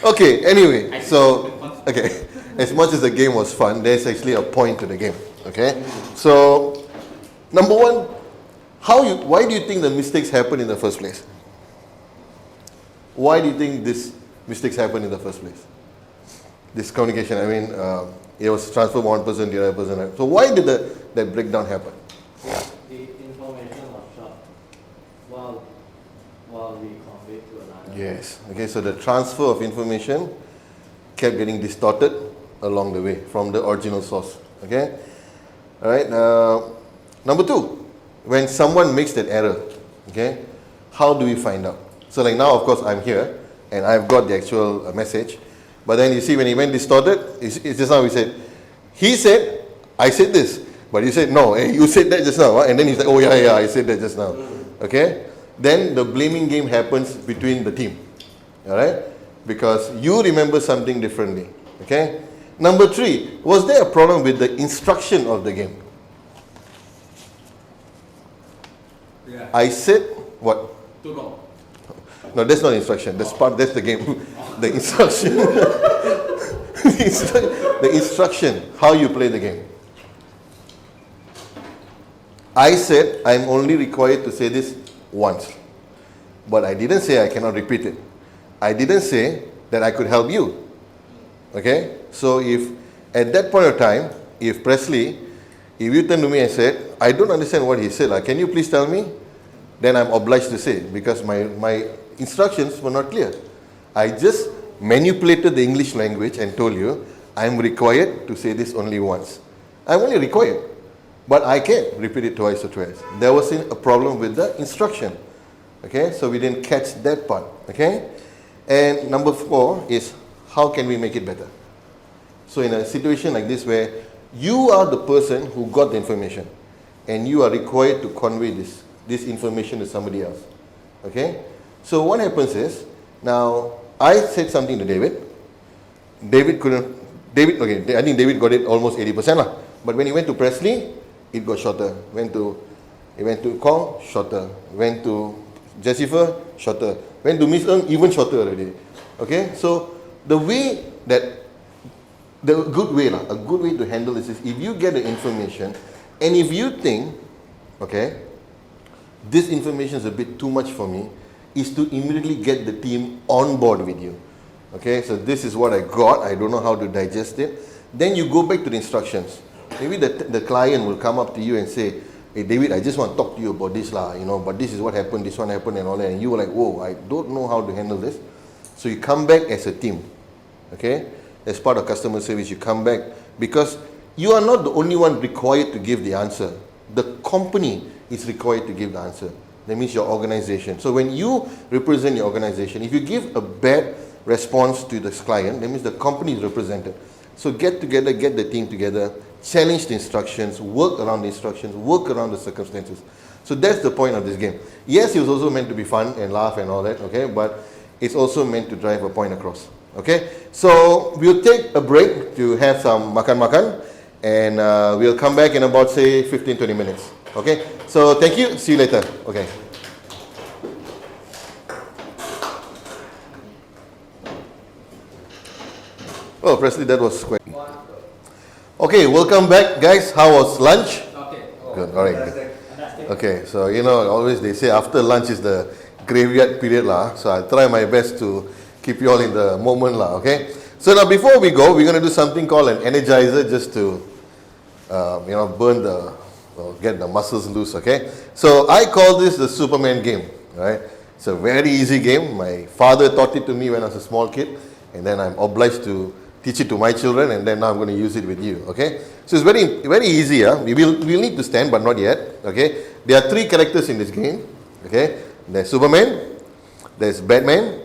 Okay, anyway, so, okay, as much as the game was fun, there's actually a point to the game, okay? So, number one, why do you think the mistakes happen in the first place? Why do you think these mistakes happen in the first place? This communication, I mean, it was transferred from one person to the other person. Right? So why did that breakdown happen? The information was short while we convey to another. Yes. Okay, so the transfer of information kept getting distorted along the way from the original source. Okay? Alright, number 2, when someone makes that error, okay, how do we find out? So like now, of course, I'm here and I've got the actual message, but then you see when he went distorted, it's just now we said, he said, I said this, but you said, no, you said that just now, and then he's like, oh yeah, I said that just now. Okay? Then the blaming game happens between the team. Alright? Because you remember something differently. Okay? Number 3, was there a problem with the instruction of the game? Yeah. I said, what? Too long. No, that's not instruction. That's the game. The instruction. The instruction, how you play the game. I said I'm only required to say this once. But I didn't say I cannot repeat it. I didn't say that I could help you. Okay? So if at that point of time, if Presley, if you turn to me and said, I don't understand what he said, can you please tell me? Then I'm obliged to say, because my instructions were not clear. I just manipulated the English language and told you, I'm required to say this only once. I'm only required, but I can't repeat it twice or twice. There was a problem with the instruction. Okay, so we didn't catch that part. Okay, and number 4 is, how can we make it better? So in a situation like this where you are the person who got the information and you are required to convey this information to somebody else. Okay? So what happens is, now I said something to David. I think David got it almost 80% lah. But when he went to Presley, it got shorter. He went to Kong, shorter. Went to Jessica, shorter. Went to Miss Ng, even shorter already. Okay? So the way that a good way to handle this is, if you get the information and if you think, okay, this information is a bit too much for me, is to immediately get the team on board with you. Okay, so this is what I got, I don't know how to digest it. Then you go back to the instructions. Maybe the client will come up to you and say, hey David, I just want to talk to you about this but this is what happened, this one happened and all that, and you were like, whoa, I don't know how to handle this. So you come back as a team. Okay, as part of customer service, you come back, because you are not the only one required to give the answer. The company is required to give the answer. That means your organization. So when you represent your organization, if you give a bad response to this client, that means the company is represented. So get together, get the team together, challenge the instructions, work around the instructions, work around the circumstances. So that's the point of this game. Yes, it was also meant to be fun and laugh and all that, okay, but it's also meant to drive a point across. Okay, so we'll take a break to have some makan-makan, and we'll come back in about, say, 15-20 minutes. Okay, so thank you, see you later. Okay. Oh, Presley, that was quite... Okay, welcome back, guys. How was lunch? Okay. Good, all right. Good. Okay, so always they say after lunch is the graveyard period lah. So I'll try my best to keep you all in the moment lah. Okay. So now before we go, we're going to do something called an energizer, just to burn get the muscles loose. Okay. So I call this the Superman game. Right. It's a very easy game. My father taught it to me when I was a small kid, and then I'm obliged to teach it to my children, and then now I'm going to use it with you. Okay. So it's very, very easy. We'll need to stand, but not yet. Okay. There are 3 characters in this game. Okay. There's Superman, there's Batman,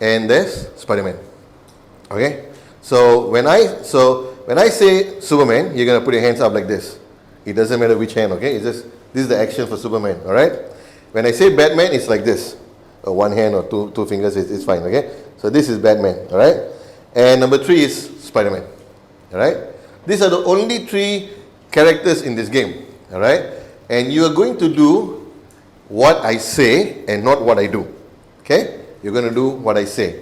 and there's Spider-Man. Okay. So when I say Superman, you're gonna put your hands up like this. It doesn't matter which hand. Okay. It's just, this is the action for Superman. All right. When I say Batman, it's like this. One hand or two fingers. It's fine. Okay. So this is Batman. All right. And number 3 is Spider-Man. All right. These are the only 3 characters in this game. All right. And you are going to do what I say and not what I do. Okay? You're going to do what I say.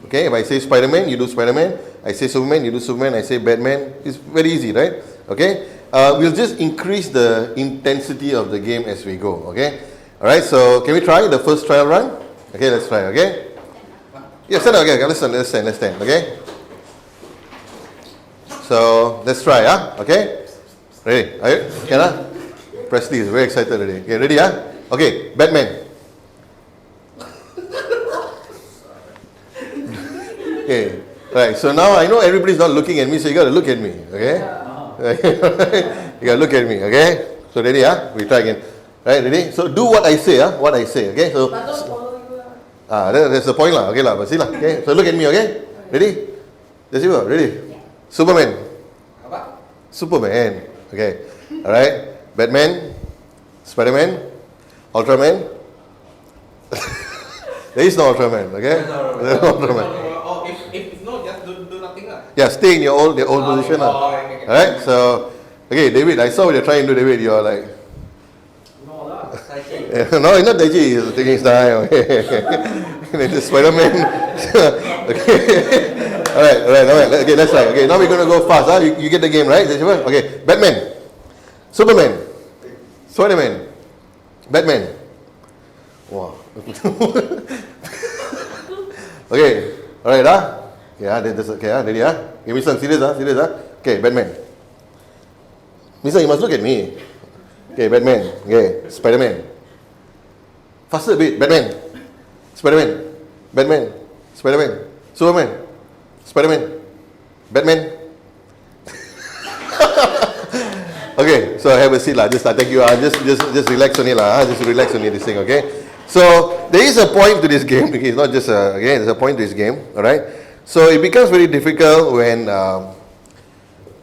Okay? If I say Spider-Man, you do Spider-Man. I say Superman, you do Superman. I say Batman. It's very easy, right? Okay? We'll just increase the intensity of the game as we go. Okay? Alright, so can we try the first trial run? Okay, let's try. Okay? Yeah, stand up. Okay, let's stand. Okay? So, let's try. Okay? Ready? Are you? Can I? Presley is very excited already. Okay, ready, huh? Okay, Batman. Okay, right. So now I know everybody's not looking at me, so you got to look at me. Okay. You got to look at me. Okay. So ready, huh? We try again. Right, ready? So do what I say, huh? What I say. Okay. So But don't follow you lah. that's the point lah. Okay lah. But see lah. Okay. So look at me. Okay. Ready? Just you. Ready? Superman. Apa? Superman. Okay. All right. Batman. Spider-Man. Ultraman. There is no Ultraman. Okay. There is no Ultraman. Oh, if it's not, just do nothing lah. Yeah, stay in your old position. Okay. Alright, so okay, David, I saw what you're trying to do, David. You're like No lah. no, it's not Daiji, he's taking his time. Okay. And then the Spider-Man. Okay. Alright. Okay, let's try. Okay, now we're gonna go fast. Huh? You get the game, right? Okay, Batman. Superman. Spider-Man. Batman. Wow. Okay. Alright, yeah, that's okay, ready, Okay, Mister, serious, Okay, Batman. Mister, you must look at me. Okay, Batman. Okay, Spider-Man. Faster a bit, Batman. Spider-Man. Batman. Spider-Man. Superman. Spider-Man. Batman. Okay, so have a seat lah. Thank you. Just relax on it lah. Just relax on it, this thing, okay? So there is a point to this game. Okay, it's not just there's a point to this game. All right. So it becomes very difficult when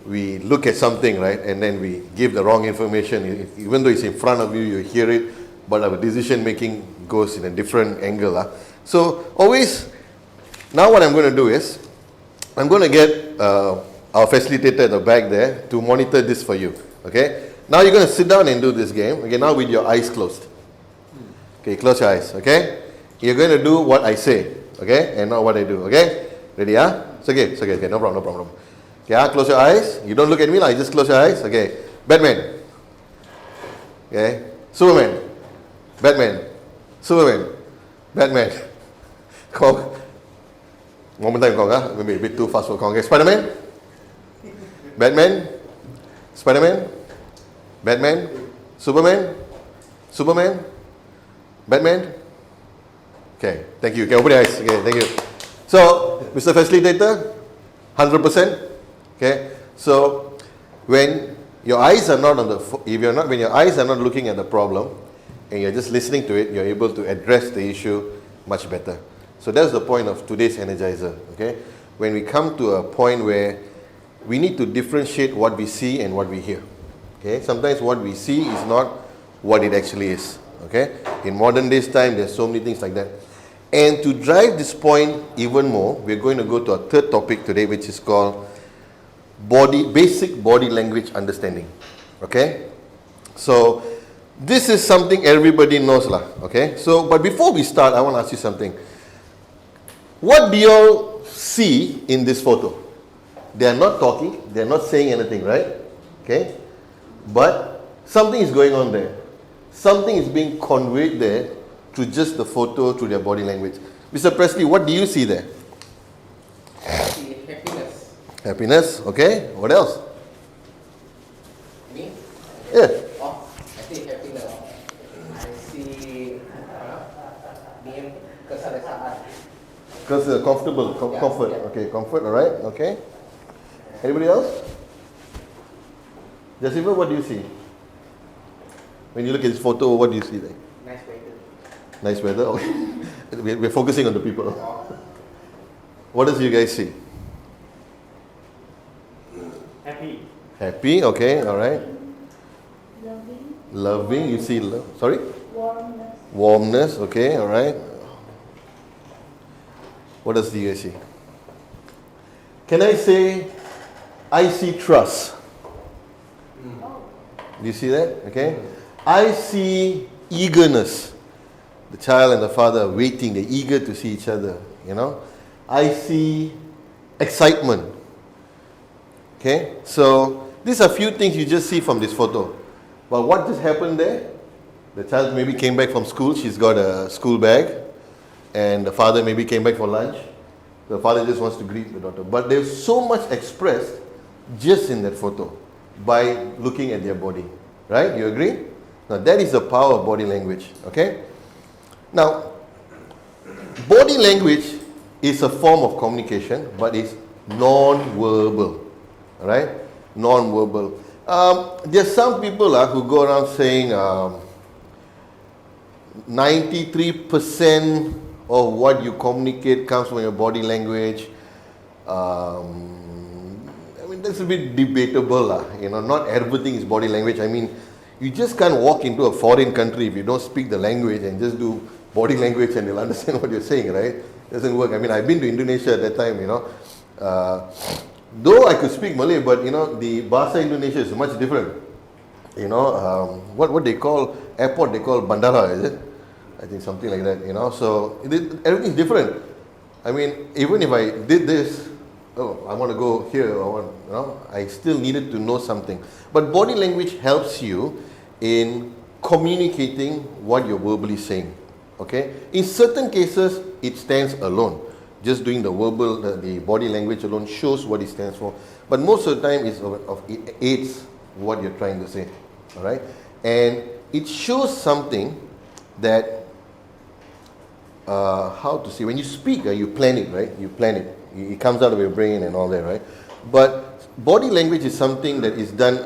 we look at something, right, and then we give the wrong information. Even though it's in front of you, you hear it, but our decision making goes in a different angle. So always, now what I'm going to do is, I'm going to get our facilitator at the back there to monitor this for you. Okay. Now you're going to sit down and do this game. Okay. Now with your eyes closed. Okay. Close your eyes. Okay. You're going to do what I say. Okay. And not what I do. Okay. Ready? It's okay. It's okay. No problem. Okay. Close your eyes. You don't look at me. You just close your eyes. Okay. Batman. Okay. Superman. Batman. Superman. Batman. Come. One more time, maybe a bit too fast for Kong. Okay. Spider-Man. Batman. Spider-Man. Batman. Superman. Batman. Okay. Thank you. Okay. Open your eyes. Okay. Thank you. So, Mr. Facilitator, 100%. Okay. So, when your eyes are not on the, when your eyes are not looking at the problem, and you're just listening to it, you're able to address the issue much better. So that's the point of today's Energizer. Okay. When we come to a point where we need to differentiate what we see and what we hear. Okay. Sometimes what we see is not what it actually is. Okay. In modern days time, there's so many things like that. And to drive this point even more, we're going to go to a third topic today, which is called basic body language understanding. Okay. So this is something everybody knows lah. Okay. So, but before we start, I want to ask you something. What do you all see in this photo? They are not talking, they are not saying anything, right? Okay. But something is going on there. Something is being conveyed there through just the photo, through their body language. Mr. Presley, what do you see there? I see happiness. Happiness, okay. What else? Me? Yeah. Oh, I see happiness. I see keselesaan. Because comfortable, comfort. Yeah. Okay, comfort, alright, okay. Anybody else? Jessica, what do you see? When you look at this photo, what do you see there? Nice weather. Nice weather, okay. We're focusing on the people. What else do you guys see? Happy. Happy, okay, alright. Loving, Loving, you see love. Sorry? warmness, Warmness, okay, alright. What else do you guys see? Can I say, I see trust? Do you see that? Okay. I see eagerness. The child and the father are waiting, they're eager to see each other, you know. I see excitement. Okay. So, these are few things you just see from this photo. But what just happened there? The child maybe came back from school, she's got a school bag. And the father maybe came back for lunch. The father just wants to greet the daughter. But there's so much expressed just in that photo by looking at their body. Right? You agree? Now that is the power of body language, okay? Now, body language is a form of communication, but it's non-verbal, all right? Non-verbal. There's some people who go around saying 93% of what you communicate comes from your body language. I mean, that's a bit debatable, you know, not everything is body language. I mean, you just can't walk into a foreign country if you don't speak the language and just do body language and they'll understand what you're saying, right? It doesn't work. I mean, I've been to Indonesia at that time, you know. Though I could speak Malay, but, you know, the Bahasa Indonesia is much different. You know, what they call airport, they call bandara, is it? I think something like that, you know. So everything is different. I mean, even if I did this, I want to go here, I still needed to know something. But body language helps you in communicating what you're verbally saying. Okay? In certain cases, it stands alone. Just doing the verbal, the body language alone shows what it stands for. But most of the time, it aids what you're trying to say. All right? And it shows something that, how to say, when you speak, you plan it, right? You plan it. It comes out of your brain and all that, right? But body language is something that is done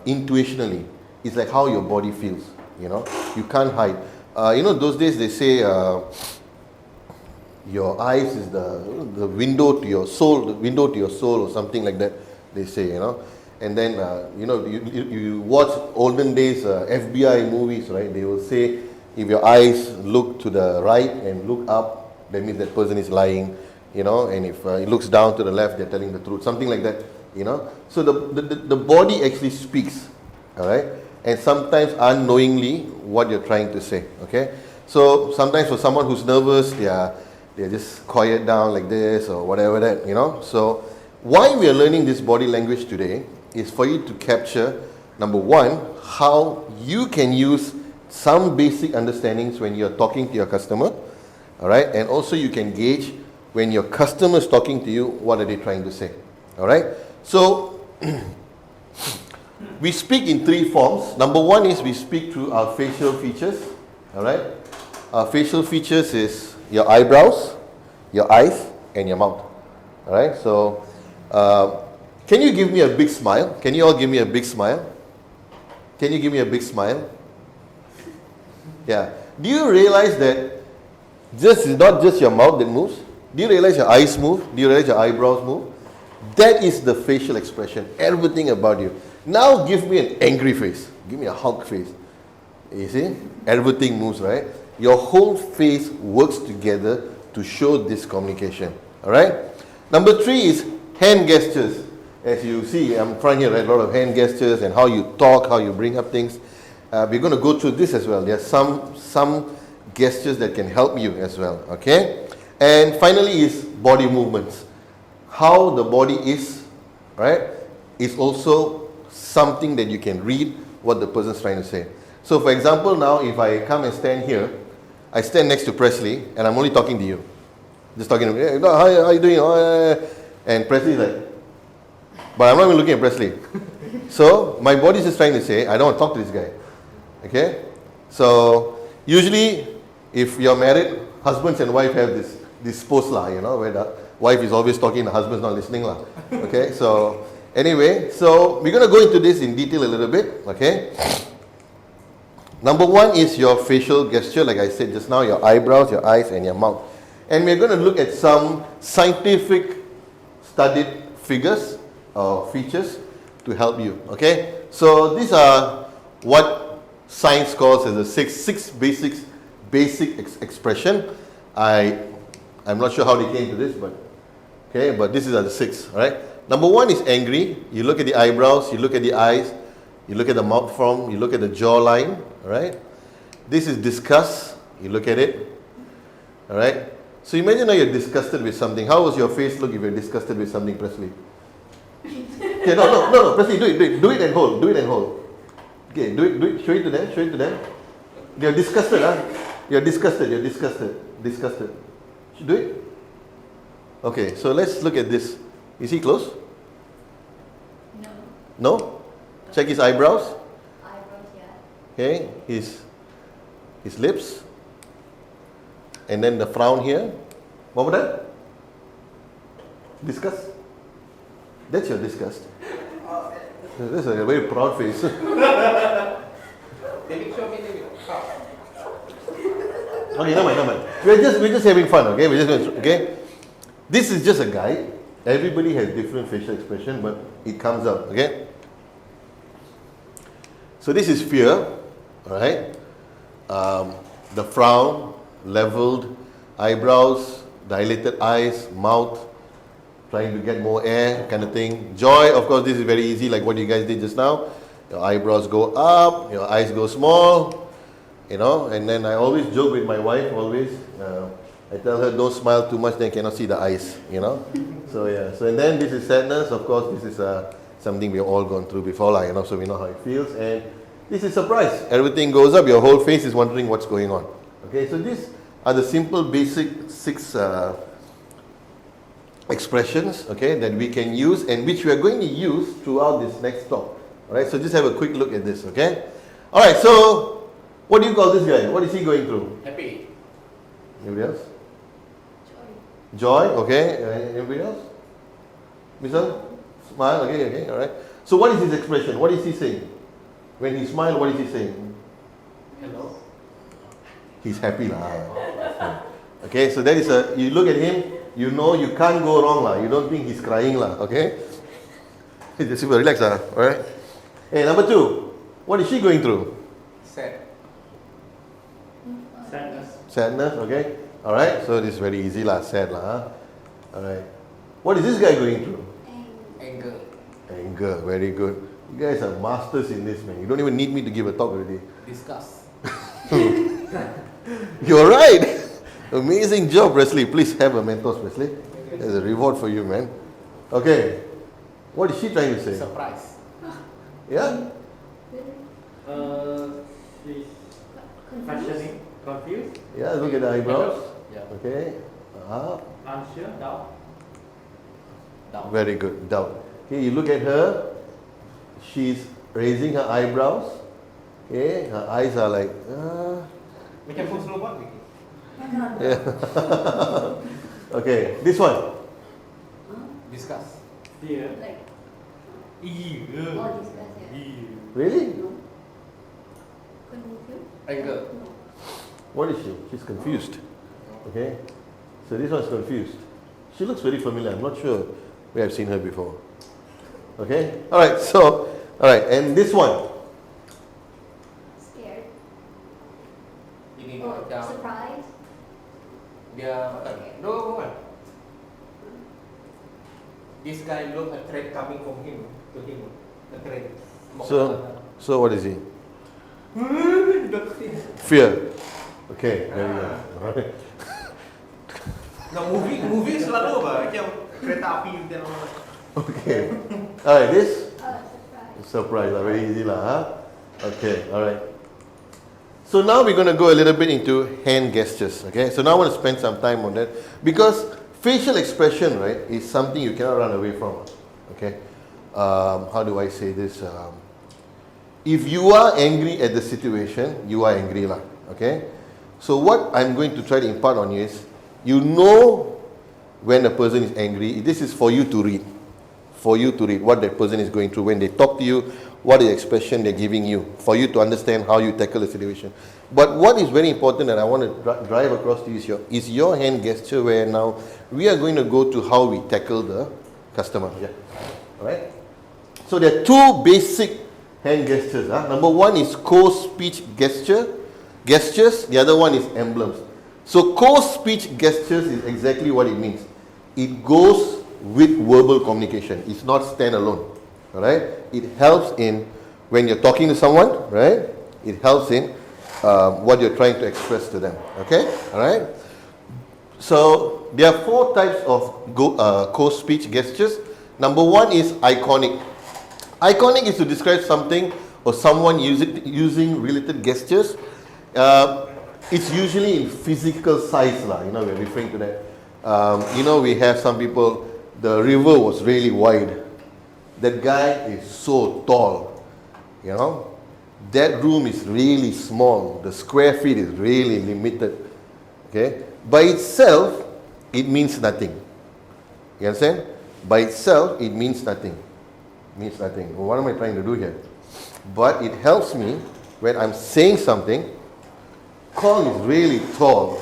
intuitionally. It's like how your body feels, you know? You can't hide. You know, those days they say your eyes is the window to your soul, the window to your soul or something like that, they say, you know? And then, you know, you watch olden days FBI movies, right? They will say, if your eyes look to the right and look up, that means that person is lying, you know, and if it looks down to the left, they're telling the truth, something like that, you know. So the body actually speaks, all right, and sometimes unknowingly what you're trying to say, okay. So sometimes for someone who's nervous, they're just quiet down like this or whatever that, you know. So why we are learning this body language today is for you to capture, number one, how you can use some basic understandings when you're talking to your customer, all right, and also you can gauge when your customer is talking to you, what are they trying to say, all right. So we speak in three forms. Number one is we speak through our facial features, all right. Our facial features is your eyebrows, your eyes, and your mouth, all right. So can you give me a big smile? Can you all give me a big smile? Can you give me a big smile? Yeah. Do you realize that it's not just your mouth that moves? Do you realize your eyes move? Do you realize your eyebrows move? That is the facial expression, everything about you. Now give me an angry face. Give me a Hulk face. You see? Everything moves, right? Your whole face works together to show this communication. Alright? Number three is hand gestures. As you see, I'm trying here, right? A lot of hand gestures and how you talk, how you bring up things. We're going to go through this as well. There are some gestures that can help you as well. Okay? And finally is body movements. How the body is, right, is also something that you can read what the person's trying to say. So for example, now if I come and stand here, I stand next to Presley and I'm only talking to you. Just talking to him, hey, how are you doing? And Presley's like, but I'm not even looking at Presley. So my body's just trying to say, I don't want to talk to this guy. Okay? So usually if you're married, husbands and wife have this pose lah, you know, where the wife is always talking, the husband's not listening lah. Okay? So anyway, so we're going to go into this in detail a little bit. Okay? Number one is your facial gesture, like I said just now, your eyebrows, your eyes, and your mouth. And we're going to look at some scientific studied figures or features to help you. Okay? So these are what science calls as the six basic expression. I'm not sure how they came to this, but okay, but this is the six, right? Number one is angry. You look at the eyebrows, you look at the eyes, you look at the mouth form, you look at the jawline, right? This is disgust. You look at it, all right? So imagine now you're disgusted with something. How was your face look if you're disgusted with something, Presley? Okay, no, Presley, do it and hold. Okay, do it, show it to them. You're disgusted, huh? You're disgusted. Should do it? Okay, so let's look at this. Is he close? No. No? Check his eyebrows. Eyebrows, yeah. Okay, his lips, and then the frown here. What was that? Disgust? That's your disgust. This is a very proud face. David, show me, David. Okay, never mind. We're just having fun, okay? We're just going to, okay? This is just a guide. Everybody has different facial expression, but it comes out, okay? So this is fear, alright? The frown, leveled eyebrows, dilated eyes, mouth, trying to get more air, kind of thing. Joy, of course, this is very easy, like what you guys did just now. Your eyebrows go up, your eyes go small, you know. And then I always joke with my wife, always. I tell her, don't smile too much, then cannot see the eyes, you know. So yeah, so and then this is sadness. Of course, this is something we've all gone through before, like, you know, so we know how it feels. And this is surprise. Everything goes up, your whole face is wondering what's going on. Okay, so these are the simple, basic 6 expressions, okay, that we can use and which we are going to use throughout this next talk. Alright, so just have a quick look at this, okay? Alright, so what do you call this guy? What is he going through? Happy. Anybody else? Joy. Joy, okay. Anybody else? Misal? Smile, okay, alright. So what is his expression? What is he saying? When he smiles, what is he saying? Hello. He's happy lah. Okay, so that is you look at him, you know you can't go wrong lah. You don't think he's crying lah, okay? Just relax lah, alright? Hey, number 2, what is she going through? Sad. Sadness. Sadness, okay? Alright, so this is very easy lah, sad lah. Huh? Alright. What is this guy going through? Anger. Anger, very good. You guys are masters in this, man. You don't even need me to give a talk already. Disgust. You're right. Amazing job, Wesley. Please have a Mentos, Wesley. There's a reward for you, man. Okay. What is she trying to say? Surprise. Yeah? She's questioning, confused, Yeah, look at the eyebrows. Yeah. Okay. unsure, doubt. Down. Very good. Doubt. Okay, you look at her. She's raising her eyebrows. Okay, her eyes are like, Macam pun slow buat ni. yeah. Okay, this one. Discuss. Fear. Like, Ew. all discuss, yeah. Ew. Really? No. Confused? Anger. No. What is she? She's confused. Okay, so this one's confused. She looks very familiar. I'm not sure where I've seen her before. Okay, all right. So, all right, and this one. Scared. Ini Oh, macam surprised. dia no bukan. This guy look a threat coming from him to him. A threat. So what is he? Fear. Okay, very good. All right. Nah, movie selalu apa? Macam kereta api macam mana? Okay. All right, this Surprised. surprise, very easy lah. Huh? Okay, all right. So now we're going to go a little bit into hand gestures. Okay, so now I want to spend some time on that because facial expression, right, is something you cannot run away from. Okay, how do I say this? If you are angry at the situation, you are angry lah. Okay, so what I'm going to try to impart on you is, you know when a person is angry. This is for you to read. For you to read what that person is going through when they talk to you, what is the expression they're giving you, for you to understand how you tackle the situation. But what is very important that I want to drive across to you is your hand gesture, where now we are going to go to how we tackle the customer. Yeah. Alright? So there are 2 basic hand gestures. Number 1 is co-speech gestures. The other one is emblems. So co-speech gestures is exactly what it means. It goes with verbal communication. It's not standalone. Alright? It helps in when you're talking to someone, right? It helps in what you're trying to express to them. Okay? Alright? So there are 4 types of co-speech gestures. Number 1 is iconic. Iconic is to describe something or someone using related gestures. It's usually in physical size lah. You know, we're referring to that. You know, we have some people. The river was really wide. That guy is so tall, you know. that room is really small. The square feet is really limited. Okay? By itself, it means nothing. You understand? By itself, it means nothing. It means nothing. Well, what am I trying to do here? But it helps me when I'm saying something. Kong is really tall.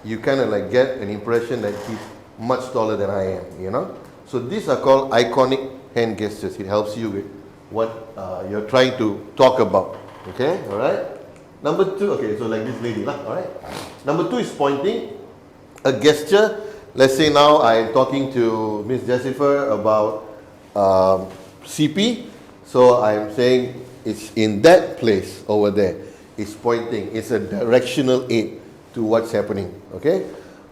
You kind of like get an impression that he's much taller than I am, you know? So these are called iconic hand gestures. It helps you with what you're trying to talk about. Okay, all right? Number 2, okay, so like this lady, all right? Number 2 is pointing. A gesture, let's say now I'm talking to Miss Jessica about CP. So I'm saying it's in that place over there. It's pointing. It's a directional aid to what's happening. Okay?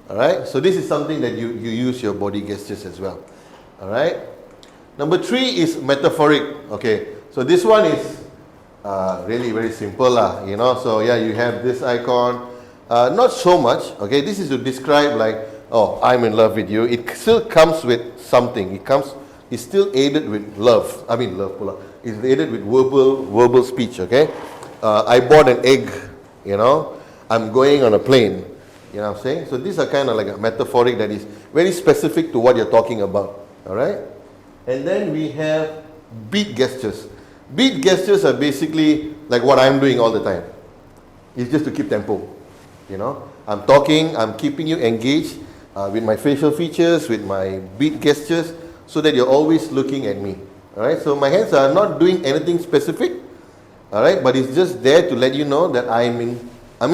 Alright? So this is something that you use your body gestures as well. Alright? Number 3 is metaphoric. Okay. So this one is really very simple lah, you know. So yeah, you have this icon. Not so much. Okay. This is to describe like, oh, I'm in love with you. It still comes with something. It's still aided with love. I mean love pula. It's aided with verbal speech. Okay. I bought an egg, you know. I'm going on a plane. You know what I'm saying? So these are kind of like a metaphoric that is very specific to what you're talking about. Alright? And then we have beat gestures. Beat gestures are basically like what I'm doing all the time. It's just to keep tempo. You know? I'm talking, I'm keeping you engaged with my facial features, with my beat gestures, so that you're always looking at me. Alright? So my hands are not doing anything specific. Alright? But it's just there to let you know that I'm in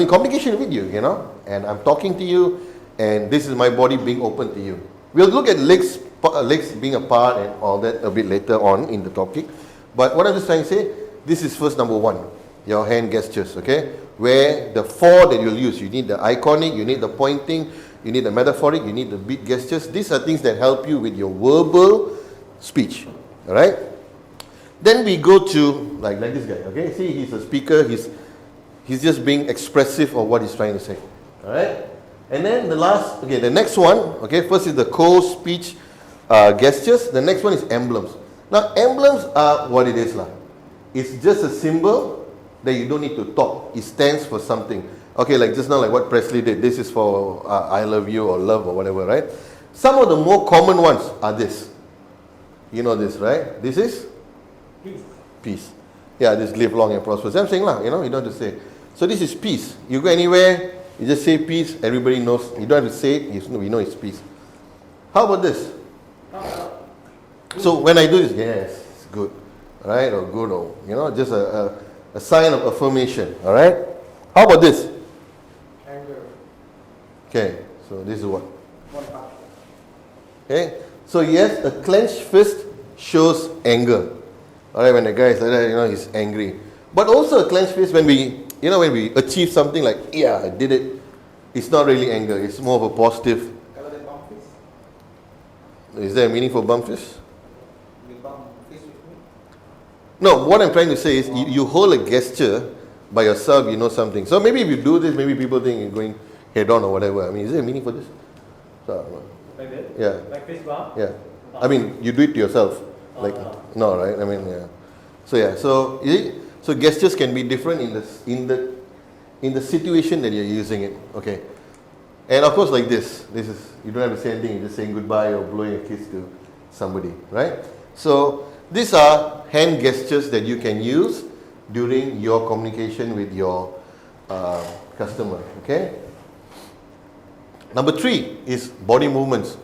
communication with you, you know, and I'm talking to you, and this is my body being open to you. We'll look at legs being apart and all that a bit later on in the topic. But what I'm just trying to say, this is first number 1, your hand gestures, okay? Where the 4 that you'll use, you need the iconic, you need the pointing, you need the metaphoric, you need the beat gestures. These are things that help you with your verbal speech, all right? Then we go to, like this guy, okay? See, he's a speaker, he's just being expressive of what he's trying to say. Alright? And then the next one, okay, first is the co-speech gestures. The next one is emblems. Now, emblems are what it is. It's just a symbol that you don't need to talk. It stands for something. Okay, like just now, like what Presley did. This is for I love you or love or whatever, right? Some of the more common ones are this. You know this, right? This is? Peace. Yeah, this live long and prosperous. I'm saying, you know, you don't have to say. So this is peace. You go anywhere, you just say peace, everybody knows. You don't have to say it, you know it's peace. How about this? So when I do this, yes, it's good. Right? Or good, or, you know, just a sign of affirmation. Alright? How about this? Anger. Okay, so this is what? Okay? So yes, a clenched fist shows anger. Alright, when the guy is like that, you know, he's angry. But also a clenched fist when we achieve something like, yeah, I did it. It's not really anger. It's more of a positive. Kalau ada bump fist, Is there a meaning for bump fist? you bump fist with me. No, what I'm trying to say is you hold a gesture by yourself, you know something. So maybe if you do this, maybe people think you're going head on or whatever. I mean, is there a meaning for this? So, Like that? yeah. Like fist bump? Yeah. I mean, you do it to yourself. Like, no, right? I mean, yeah. So yeah, so gestures can be different in the situation that you're using it. Okay. And of course, like this is, you don't have to say anything, you're just saying goodbye or blowing a kiss to somebody, right? So these are hand gestures that you can use during your communication with your customer. Okay. Number 3 is body movements.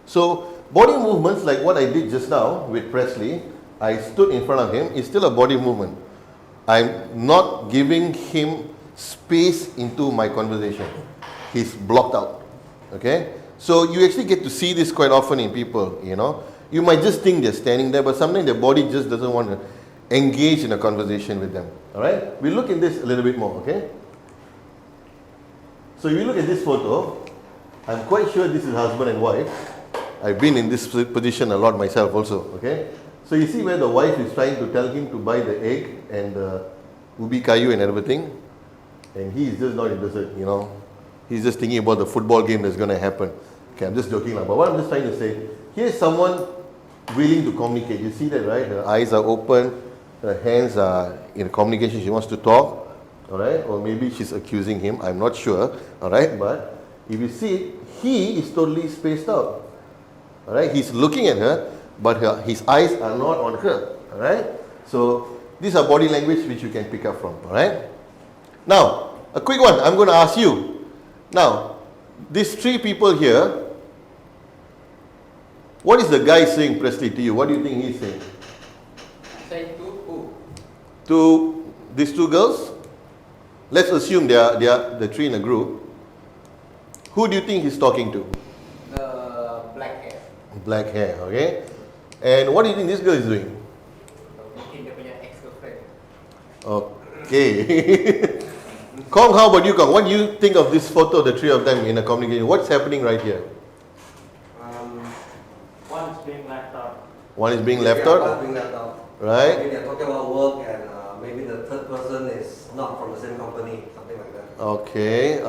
So body movements, like what I did just now with Presley, I stood in front of him, is still a body movement. I'm not giving him space into my conversation. He's blocked out. Okay? So you actually get to see this quite often in people, you know. You might just think they're standing there, but sometimes their body just doesn't want to engage in a conversation with them. Alright? We'll look at this a little bit more, okay? So if you look at this photo, I'm quite sure this is husband and wife. I've been in this position a lot myself also, okay? So you see where the wife is trying to tell him to buy the egg and the ubi kayu and everything, and he is just not interested, you know. He's just thinking about the football game that's going to happen. Okay, I'm just joking, but what I'm just trying to say, here's someone willing to communicate. You see that, right? Her eyes are open, her hands are in communication. She wants to talk, all right? Or maybe she's accusing him. I'm not sure, all right? But if you see, he is totally spaced out, all right? He's looking at her, but his eyes are not on her, all right? So these are body language which you can pick up from, all right? Now, a quick one. I'm going to ask you. Now, these three people here, what is the guy saying, Presley, to you? What do you think he's saying? Saying to who? To these two girls? Let's assume they are the three in a group. Who do you think he's talking to? The black hair. Black hair, okay? And what do you think this girl is doing? Mungkin dia punya ex-girlfriend. Okay. Kong, how about you, Kong? What do you think of this photo of the three of them in a communication? What's happening right here? One is being left out. One is being left Yeah, out, one's being left out. right? Maybe they're talking about work and maybe the third person is not from the same company, something like that. Okay.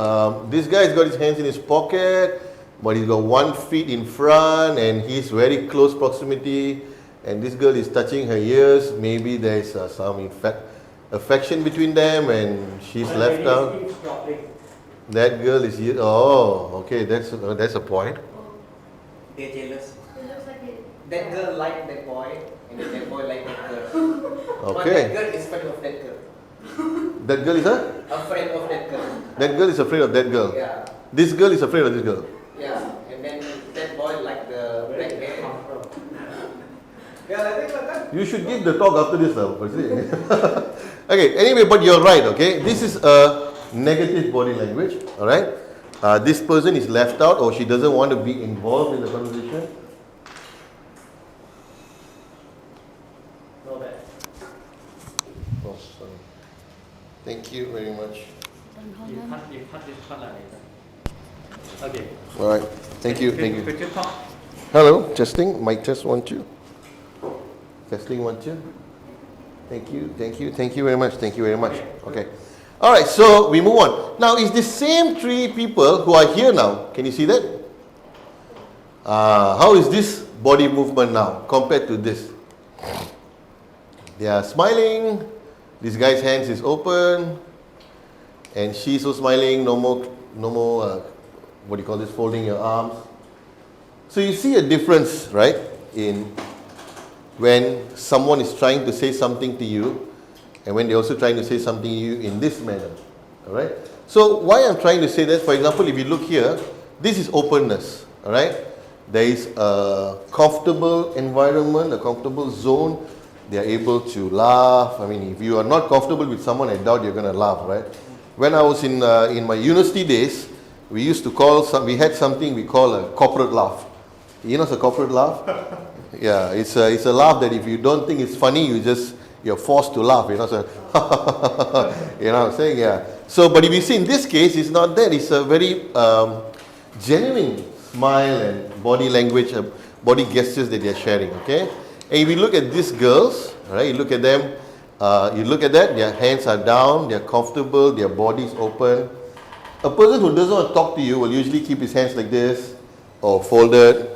This guy's got his hands in his pocket, but he's got 1 feet in front and he's very close proximity. And this girl is touching her ears. Maybe there's some affection between them and she's One left lady out. is eavesdropping. That girl is here. Oh, okay. That's a point. They're jealous. It looks like it. That girl liked that boy, and then that boy liked that girl. But that Okay. girl is friend of that girl. That girl is a? A friend of that girl. That girl is afraid of that girl. Yeah. This girl is afraid of this girl. Yeah. And then that boy liked the Where black did it hair. come from? Yeah, I think like that. You should give the talk after this now. Okay, anyway, but you're right, okay? This is a negative body language, alright? This person is left out or she doesn't want to be involved in the conversation. No bad. Oh, sorry. Thank you very much. You cut this part later. Okay. Alright, thank you, thank you. Could you talk? Hello, testing, mic test 1 2. Testing 1 2. Thank you very much, thank you very much. Okay. Alright, so we move on. Now, is the same three people who are here now, can you see that? How is this body movement now compared to this? They are smiling, this guy's hands is open, and she's so smiling, no more, what do you call this, folding your arms. So you see a difference, right, in when someone is trying to say something to you and when they're also trying to say something to you in this manner, all right? So why I'm trying to say that, for example, if you look here, this is openness, all right? There is a comfortable environment, a comfortable zone. They are able to laugh. I mean, if you are not comfortable with someone, I doubt you're going to laugh, right? When I was in my university days, we used to we had something we call a corporate laugh. You know, it's a corporate laugh. Yeah, it's a laugh that if you don't think it's funny, you're forced to laugh. You know, so you know what I'm saying? Yeah. So, but if you see in this case, it's not that. It's a very genuine smile and body language, body gestures that they're sharing. Okay. And if you look at these girls, right? You look at them. You look at that. Their hands are down. They're comfortable. Their body's open. A person who doesn't want to talk to you will usually keep his hands like this or folded.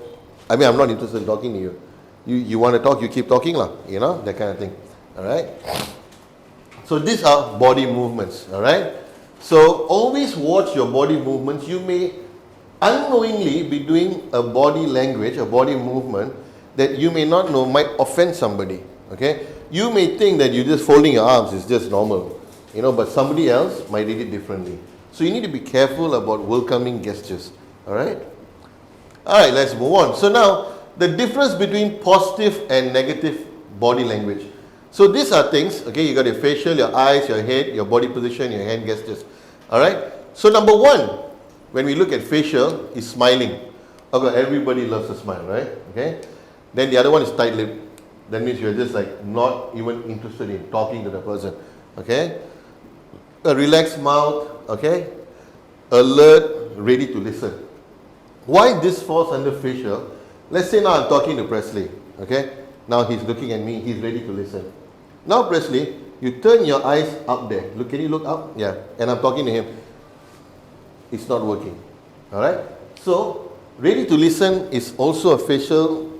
I mean, I'm not interested in talking to you. You want to talk, you keep talking, you know, that kind of thing. All right? So these are body movements. All right? So always watch your body movements. You may unknowingly be doing a body language, a body movement that you may not know might offend somebody. Okay? You may think that you're just folding your arms is just normal, you know, but somebody else might read it differently. So you need to be careful about welcoming gestures. All right? All right, let's move on. So now, the difference between positive and negative body language. So these are things, okay, you got your facial, your eyes, your head, your body position, your hand gestures. All right? So number one, when we look at facial, is smiling. Okay, everybody loves a smile, right? Okay? Then the other one is tight lip. That means you're just like not even interested in talking to the person. Okay? A relaxed mouth, okay? Alert, ready to listen. Why this falls under facial? Let's say now I'm talking to Presley, okay? Now he's looking at me, he's ready to listen. Now Presley, you turn your eyes up there. Look, can you look up? Yeah, and I'm talking to him. It's not working, all right? So, ready to listen is also a facial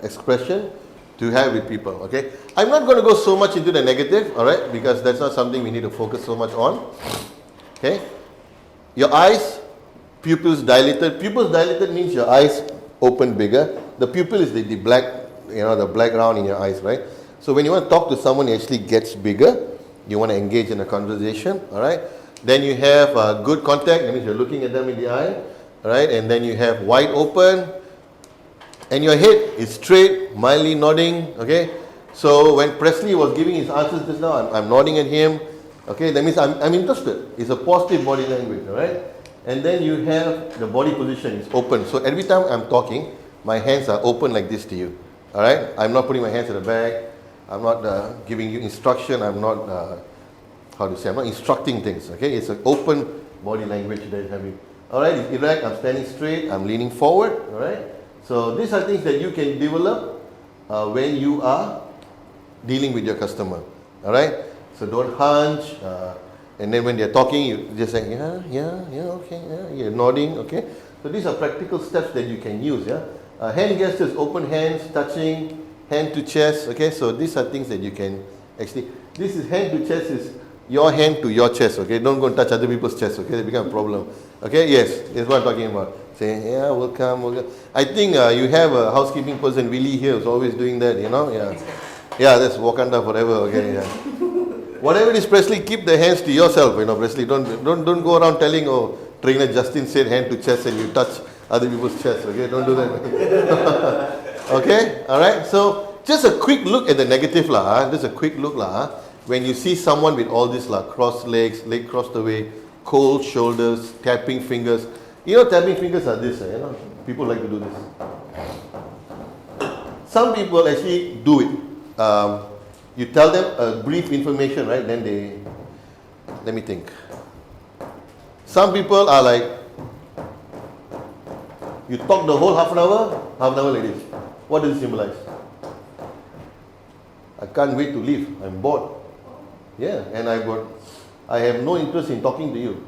expression to have with people. Okay, I'm not going to go so much into the negative, all right, because that's not something we need to focus so much on. Okay, your eyes, pupils dilated. Pupils dilated means your eyes open bigger. The pupil is the black, the black round in your eyes, right? So when you want to talk to someone, it actually gets bigger. You want to engage in a conversation, all right? Then you have good contact, that means you're looking at them in the eye, all right? And then you have wide open, and your head is straight, mildly nodding, okay? So when Presley was giving his answers just now, I'm nodding at him, okay? That means I'm interested. It's a positive body language, all right? And then you have the body position is open. So every time I'm talking, my hands are open like this to you, all right? I'm not putting my hands at the back. I'm not giving you instruction. I'm not, I'm not instructing things, okay? It's an open body language that you're having. All right, it's erect, I'm standing straight, I'm leaning forward, all right? So these are things that you can develop when you are dealing with your customer, all right? So don't hunch, and then when they're talking, you just say, okay, yeah, you're nodding, okay? So these are practical steps that you can use, yeah? Hand gestures, open hands, touching, hand to chest, okay? So these are things that you can actually, this is hand to chest is your hand to your chest, okay? Don't go and touch other people's chest, okay? They become a problem, okay? Yes, that's what I'm talking about. Say, yeah, welcome. I think you have a housekeeping person, Willie here, who's always doing that, yeah. Yeah, that's Wakanda forever, okay, yeah. Whatever it is, Presley, keep the hands to yourself, Presley. Don't go around telling, oh, trainer Justin said hand to chest and you touch other people's chest, okay? Don't do that. Okay, all right. So just a quick look at the negative lah. Just a quick look lah. When you see someone with all this lah, crossed legs, leg crossed away, cold shoulders, tapping fingers. Tapping fingers are this. People like to do this. Some people actually do it. You tell them a brief information, right? Then they, let me think. Some people are like, you talk the whole half an hour like this. What does it symbolize? I can't wait to leave. I'm bored. Yeah, and I have no interest in talking to you.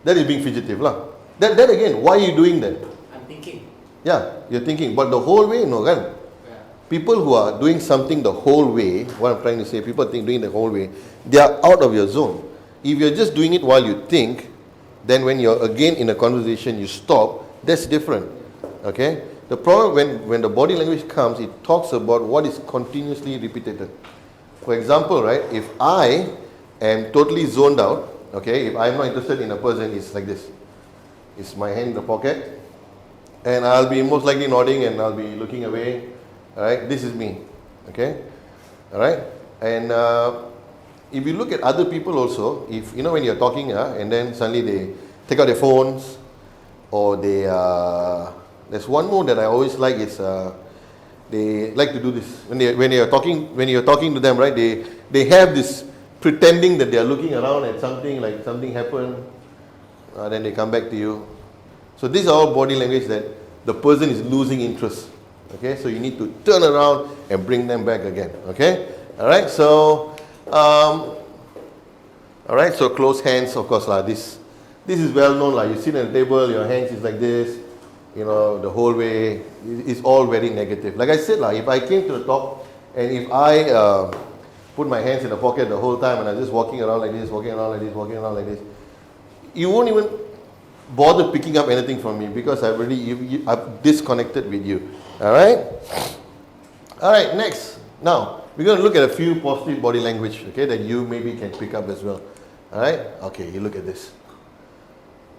That is being fidgetive lah. That again, why are you doing that? I'm thinking. Yeah, you're thinking, but the whole way, no, kan? People who are doing something the whole way, what I'm trying to say, people think doing the whole way, they are out of your zone. If you're just doing it while you think, then when you're again in a conversation, you stop, that's different. Okay? The problem when the body language comes, it talks about what is continuously repeated. For example, right, if I am totally zoned out, okay, if I'm not interested in a person, it's like this. It's my hand in the pocket, and I'll be most likely nodding and I'll be looking away. Alright, this is me. Okay? Alright? And if you look at other people also, if when you're talking and then suddenly they take out their phones, or they there's one more that I always like is they like to do this when you're talking to them, right? They have this pretending that they are looking around at something, like something happened, then they come back to you. So these are all body language that the person is losing interest. Okay, so you need to turn around and bring them back again. Okay, all right. So all right. So close hands, of course, lah. This is well known, lah. You sit at the table, your hands is like this. The whole way. It's all very negative. Like I said, lah. If I came to the talk and if I put my hands in the pocket the whole time and I'm just walking around like this, you won't even bother picking up anything from me because I've disconnected with you. All right, next. Now, we're going to look at a few positive body language, okay, that you maybe can pick up as well. All right? Okay, you look at this.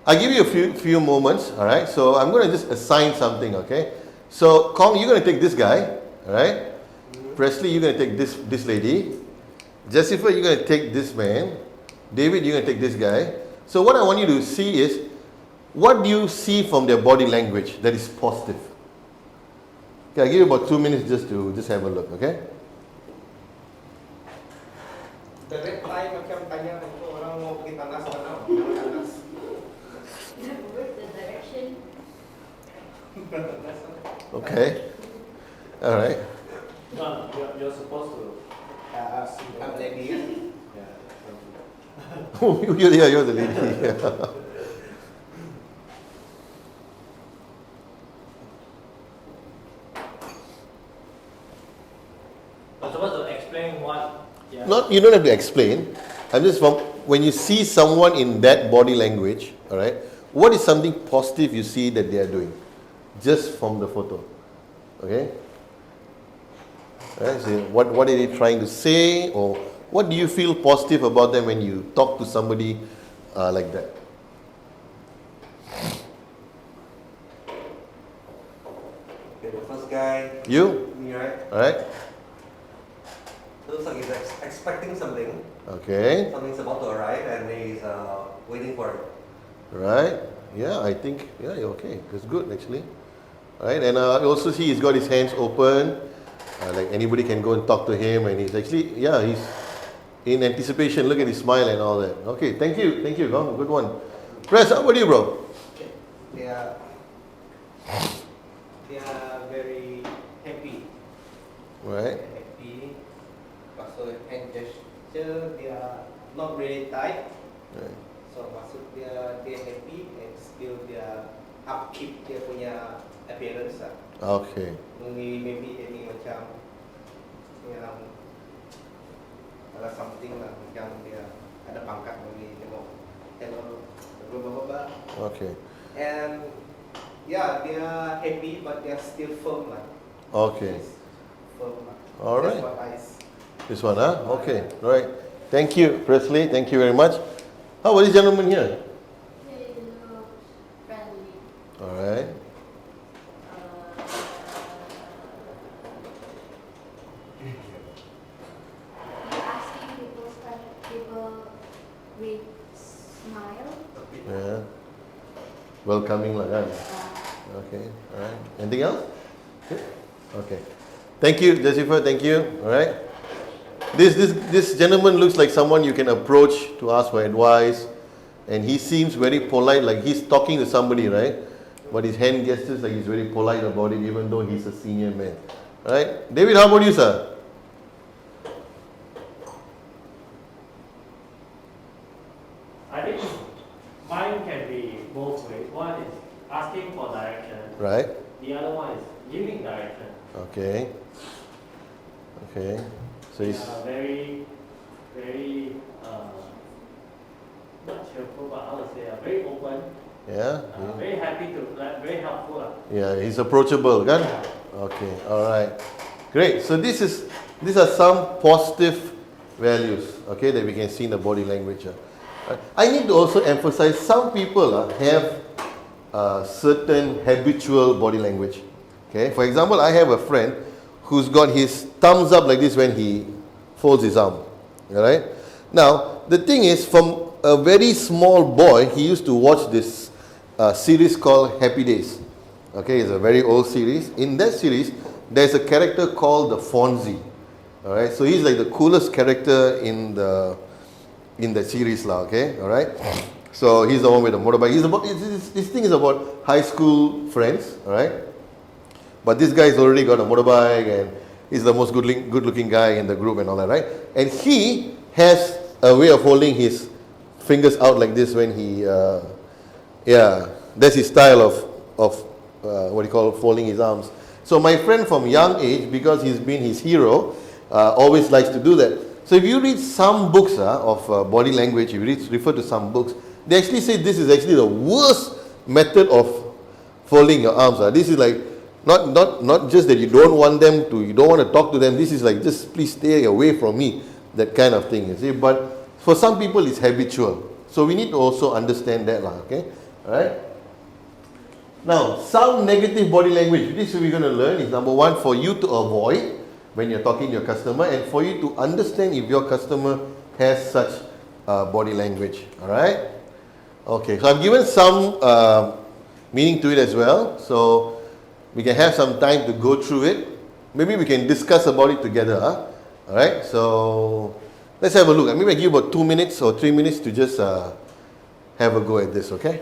I'll give you a few moments, all right? So I'm going to just assign something, okay? So, Kong, you're going to take this guy, all right? Presley, you're going to take this lady. Jessica, you're going to take this man. David, you're going to take this guy. So what I want you to see is, what do you see from their body language that is positive? Okay, I'll give you about 2 minutes just to have a look, okay? The red tie macam tanya itu orang mau pergi tandas mana? Tandas. Where's the direction? Okay. All right. No, you're supposed to ask. I'm lady. Yeah. Oh, you're the lady. I'm supposed to explain what. Yeah. Not, you don't have to explain. I'm just from, when you see someone in that body language, all right, what is something positive you see that they are doing? Just from the photo. Okay? All right, so what are they trying to say, or what do you feel positive about them when you talk to somebody like that? Okay, the first guy, You? me, right? All right? Looks like he's expecting something. Okay. Something's about to arrive and he's waiting for it. Right? Yeah, I think, yeah, okay. That's good, actually. All right, and I also see he's got his hands open. Like anybody can go and talk to him, and he's actually, yeah, he's in anticipation. Look at his smile and all that. Okay, thank you, Gong. Good one. Press, how about you, bro? They are very happy. Right. They're happy. Also hand gesture, they are not really tight. Right. So maksud dia happy and still dia upkeep dia punya appearance lah. Okay. Maybe any macam yang ada something lah, macam dia ada pangkat bagi tengok hello blah. Okay. And yeah, they are happy but they are still firm lah. Okay. Firm lah. All right. That's what I see. This one, huh? Okay. All right. Thank you, Presley. Thank you very much. How about this gentleman here? He looks friendly. All right. He asking people with smile. Yeah. Welcoming lah kan? Okay. All right. Anything else? Good. Okay. Thank you, Jessica. Thank you. All right. This gentleman looks like someone you can approach to ask for advice, and he seems very polite, like he's talking to somebody, right? But his hand gestures like he's very polite about it, even though he's a senior man. All right, David, how about you, sir? I think mine can be both ways. One is asking for direction. Right. The other one is giving direction. Okay. Okay. So he's Very, very, not cheerful, but I would say very open. yeah. Very happy to, very helpful. Yeah, he's approachable, kan? Okay, all right, great. So these are some positive values, okay, that we can see in the body language. I need to also emphasize some people have certain habitual body language. Okay, for example, I have a friend who's got his thumbs up like this when he folds his arm. All right. Now the thing is, from a very small boy, he used to watch this series called Happy Days. Okay, it's a very old series. In that series, there's a character called the Fonzie. All right, so he's like the coolest character in the series, lah. Okay, all right. So he's the one with the motorbike. This thing is about high school friends. All right, but this guy's already got a motorbike and he's the most good-looking guy in the group and all that, right? And he has a way of holding his fingers out like this when he, that's his style of what do you call folding his arms. So my friend from young age, because he's been his hero, always likes to do that. So if you read some books of body language, if you refer to some books, they actually say this is actually the worst method of folding your arms. This is like not just that you don't want to talk to them. This is like, just please stay away from me, that kind of thing. You see, but for some people it's habitual. So we need to also understand that, okay? All right. Now, some negative body language. This we're going to learn is number one, for you to avoid when you're talking to your customer, and for you to understand if your customer has such body language. All right. Okay. So I've given some meaning to it as well. So we can have some time to go through it. Maybe we can discuss about it together. All right. So let's have a look. Maybe I give about 2 minutes or 3 minutes to just have a go at this. Okay.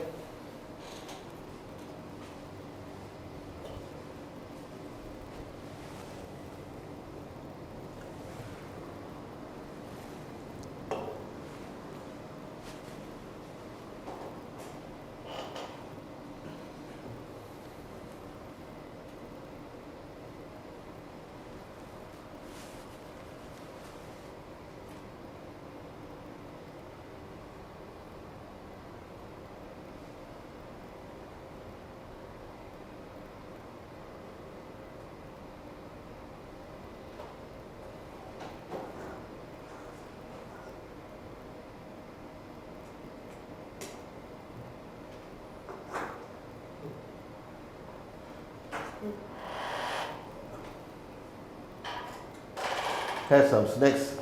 Have some snacks,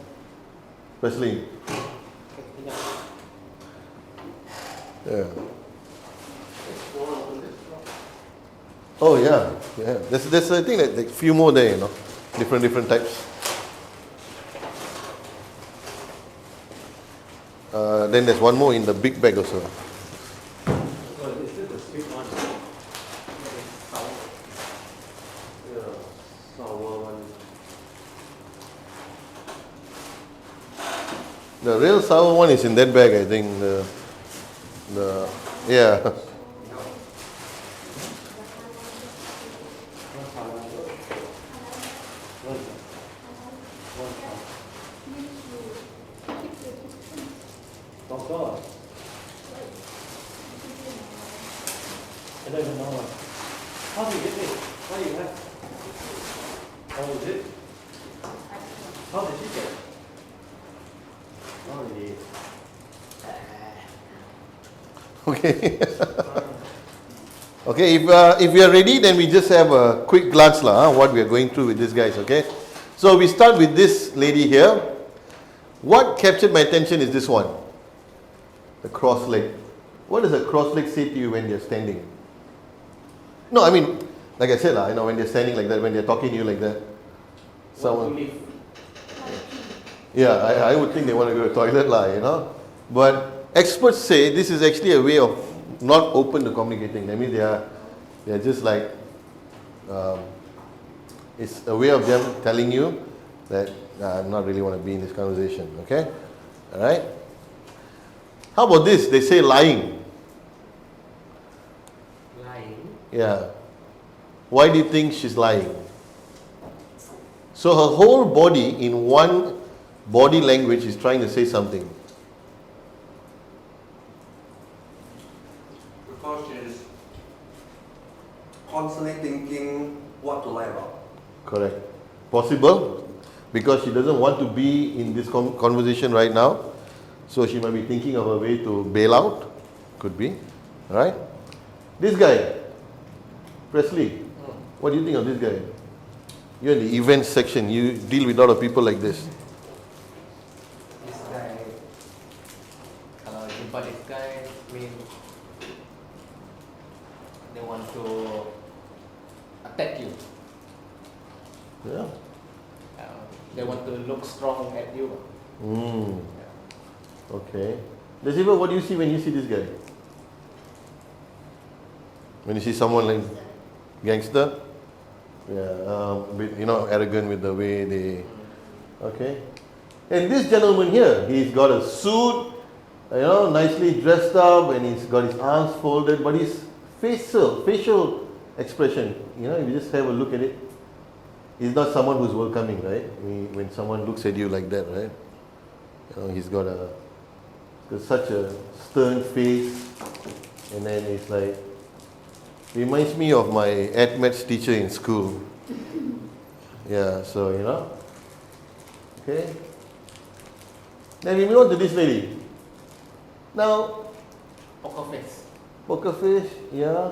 Presley. Yeah. Oh yeah, yeah. There's I think like few more there, you know, different types. Then there's one more in the big bag also. Oh, is this the sweet one? Yeah, sour one. The real sour one is in that bag, I think. The yeah. Oh God. I don't even know what. How did you get it? What do you have? Oh, is it? How did you get it? Oh, it is. Okay. Okay, if we are ready, then we just have a quick glance what we are going through with these guys, okay? So we start with this lady here. What captured my attention is this one. The cross leg. What does a cross leg say to you when they're standing? No, I mean, like I said, when they're standing like that, when they're talking to you like that. Someone, yeah, I would think they want to go to the toilet, But experts say this is actually a way of not open to communicating. I mean, they are just like, it's a way of them telling you that I'm not really want to be in this conversation, okay? All right? How about this? They say lying. Lying. Yeah. Why do you think she's lying? So her whole body in one body language is trying to say something. Because she's constantly thinking what to lie about. Correct. Possible? Because she doesn't want to be in this conversation right now. So she might be thinking of a way to bail out. Could be. Alright? This guy, Presley, what do you think of this guy? You're in the events section. You deal with a lot of people like this. This guy, kalau jumpa this guy, mean they want to attack you. Yeah. They want to look strong at you. Okay. Desiva, what do you see when you see this guy? When you see someone like gangster? Yeah, bit, arrogant with the way they... Okay. And this gentleman here, he's got a suit, nicely dressed up, and he's got his arms folded, but his facial expression, if you just have a look at it, he's not someone who's welcoming, right? When someone looks at you like that, right? He's got such a stern face, and then it's like, reminds me of my maths teacher in school. Yeah, so okay. Then we move on to this lady. Now, Poker face. poker face, yeah.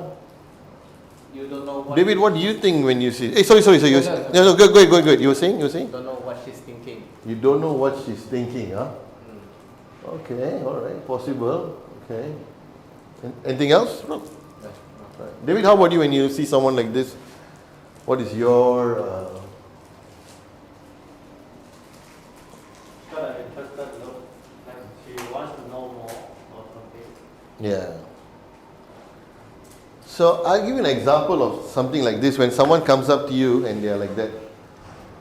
You don't know what. David, what do you think when you see? Hey, sorry. No, good. You were saying? You don't know what she's thinking. You don't know what she's thinking, huh? Okay, all right, possible. Okay. Anything else? No. Right. David, how about you when you see someone like this? What is your... She's got an interested look, and she wants to know more or something. Yeah. So I'll give you an example of something like this. When someone comes up to you and they're like that,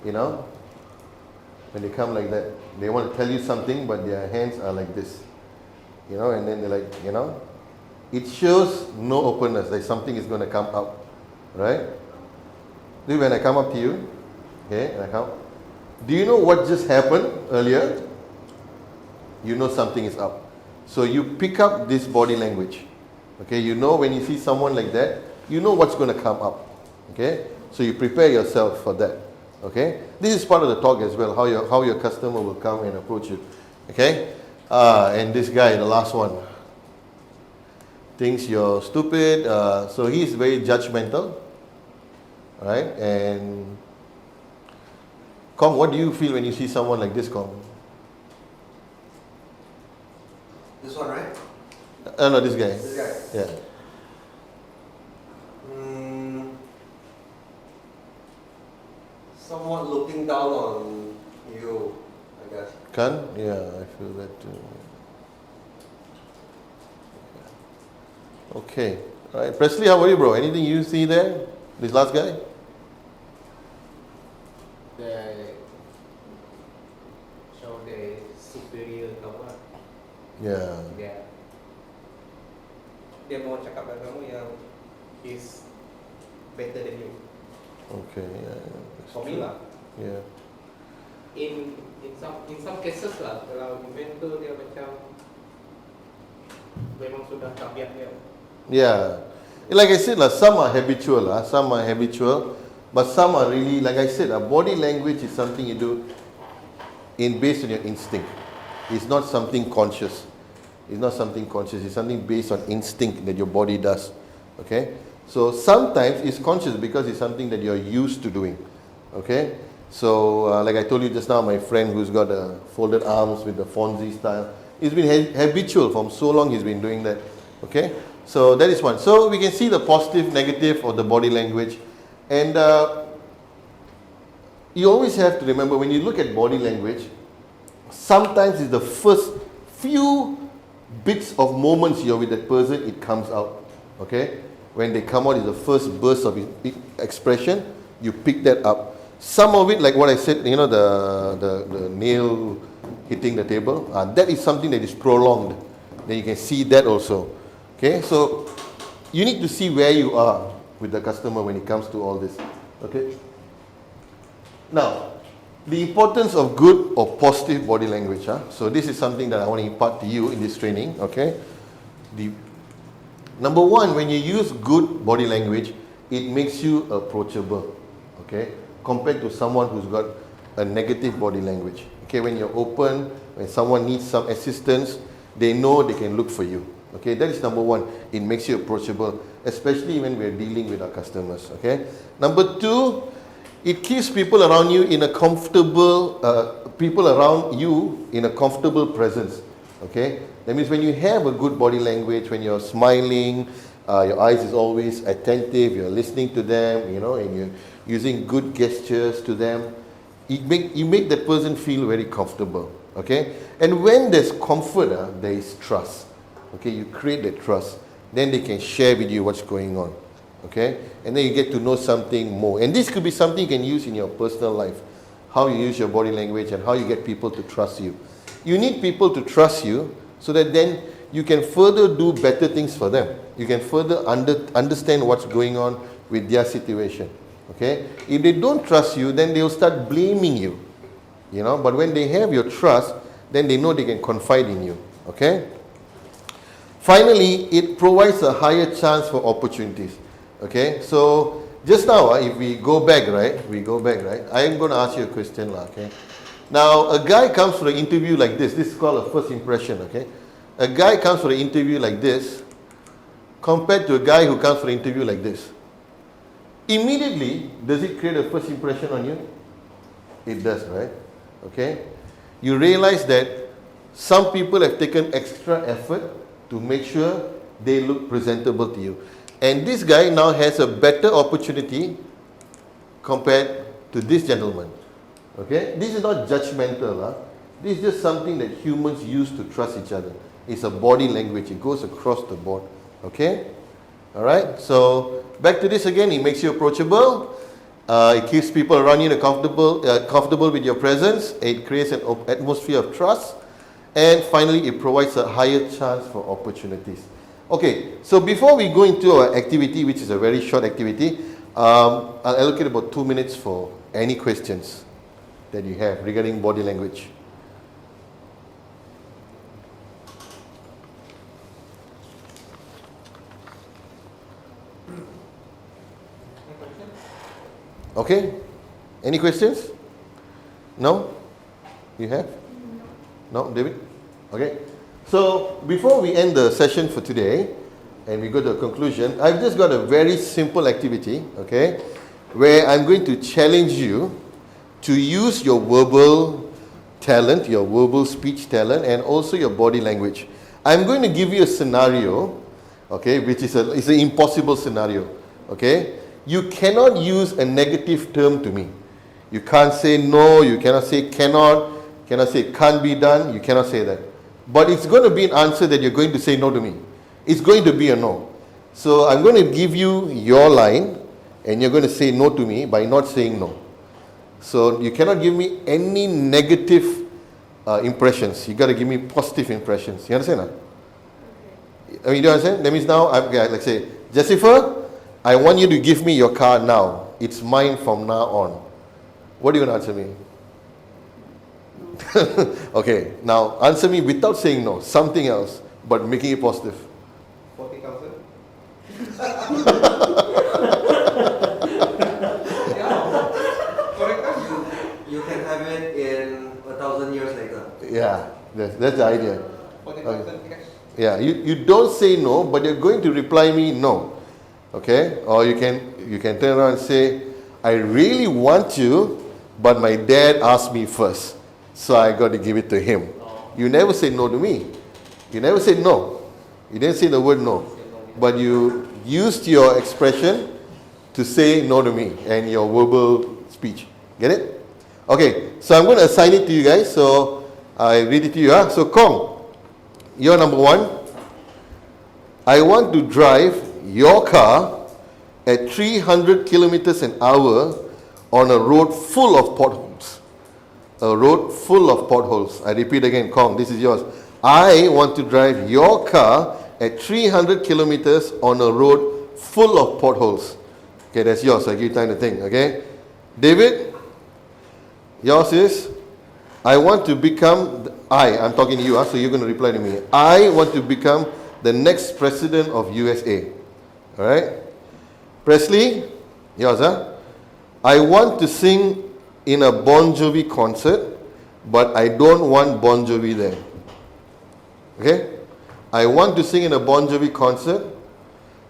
when they come like that, they want to tell you something, but their hands are like this, and then they're like, it shows no openness, like something is going to come up, right? When I come up to you, okay, and I come, do you know what just happened earlier? You know something is up. So you pick up this body language. Okay, when you see someone like that, you know what's going to come up. Okay, so you prepare yourself for that. Okay, this is part of the talk as well, how your customer will come and approach you. Okay, and this guy, the last one, thinks you're stupid, so he's very judgmental. right? And Kong, what do you feel when you see someone like this, Kong? This one, right? No, this guy. This guy. Yeah. Somewhat looking down on you, I guess. Kan? Yeah, I feel that too. Okay. All right. Presley, how are you, bro? Anything you see there? This last guy? They show the superior kamu. Yeah. Dia mau cakap dengan kamu yang is better than you. Okay. Yeah. That's For me true. lah. Yeah. In some cases lah, kalau mentor dia macam memang sudah tabiat dia. Yeah. Like I said, some are habitual, but some are really, like I said, body language is something you do based on your instinct. It's not something conscious. It's something based on instinct that your body does. Okay? So sometimes it's conscious because it's something that you're used to doing. Okay? So, like I told you just now, my friend who's got folded arms with the Fonzie style, it's been habitual from so long he's been doing that. Okay? So that is one. So we can see the positive, negative of the body language. And you always have to remember when you look at body language, sometimes it's the first few bits of moments you're with that person, it comes out. Okay? When they come out, is the first burst of expression, you pick that up. Some of it, like what I said, you know, the nail hitting the table, that is something that is prolonged. Then you can see that also. Okay, so you need to see where you are with the customer when it comes to all this. Okay. Now, the importance of good or positive body language. So this is something that I want to impart to you in this training. Okay. Number one, when you use good body language, it makes you approachable. Okay, compared to someone who's got a negative body language. Okay, when you're open, when someone needs some assistance, they know they can look for you. Okay, that is number one. It makes you approachable, especially when we're dealing with our customers. Okay. Number two, it keeps people around you in a comfortable, comfortable presence. Okay. That means when you have a good body language, when you're smiling, your eyes is always attentive, you're listening to them, you know, and you're using good gestures to them, you make that person feel very comfortable. Okay. And when there's comfort, there is trust. Okay, you create that trust. Then they can share with you what's going on. Okay? And then you get to know something more. And this could be something you can use in your personal life. How you use your body language and how you get people to trust you. You need people to trust you so that then you can further do better things for them. You can further understand what's going on with their situation. Okay? If they don't trust you, then they'll start blaming you. You know, but when they have your trust, then they know they can confide in you. Okay? Finally, it provides a higher chance for opportunities. Okay, so just now, if we go back, right? I am going to ask you a question, okay? Now, a guy comes for an interview like this. This is called a first impression, okay? A guy comes for an interview like this, compared to a guy who comes for an interview like this. Immediately, does it create a first impression on you? It does, right? Okay? You realize that some people have taken extra effort to make sure they look presentable to you. And this guy now has a better opportunity compared to this gentleman. Okay? This is not judgmental. This is just something that humans use to trust each other. It's a body language. It goes across the board. Okay? Alright? So, back to this again. It makes you approachable. It keeps people around you comfortable with your presence. It creates an atmosphere of trust. And finally, it provides a higher chance for opportunities. Okay, so before we go into our activity, which is a very short activity, I'll allocate about 2 minutes for any questions that you have regarding body language. Okay, any questions? No? You have? No, David? Okay. So, before we end the session for today, and we go to a conclusion, I've just got a very simple activity, okay? where I'm going to challenge you to use your verbal talent, your verbal speech talent, and also your body language. I'm going to give you a scenario, okay, which is it's an impossible scenario, okay? You cannot use a negative term to me. You can't say no, you cannot say cannot say can't be done, you cannot say that. But it's going to be an answer that you're going to say no to me. It's going to be a no. So I'm going to give you your line, and you're going to say no to me by not saying no. So you cannot give me any negative impressions. You got to give me positive impressions. You understand? I mean, you understand? That means now, like say, Jessica, I want you to give me your car now. It's mine from now on. What are you going to answer me? Okay, now answer me without saying no. Something else, but making it positive. 40,000. You can have it in 1,000 years later. Yeah, that's the idea. 40,000 cash. Yeah, you don't say no, but you're going to reply me no. Okay? Or you can turn around and say, I really want to, but my dad asked me first, so I got to give it to him. You never say no to me. You never said no. You didn't say the word no. But you used your expression to say no to me and your verbal speech. Get it? Okay, so I'm going to assign it to you guys. So I read it to you. So Kong, you're number one. I want to drive your car at 300 kilometers an hour on a road full of potholes. A road full of potholes. I repeat again, Kong, this is yours. I want to drive your car at 300 kilometers on a road full of potholes. Okay, that's yours. I give you time to think, okay? David, yours is, I want to become, I'm talking to you, so you're going to reply to me. I want to become the next president of USA. All right? Presley, yours, I want to sing in a Bon Jovi concert, but I don't want Bon Jovi there. Okay? I want to sing in a Bon Jovi concert,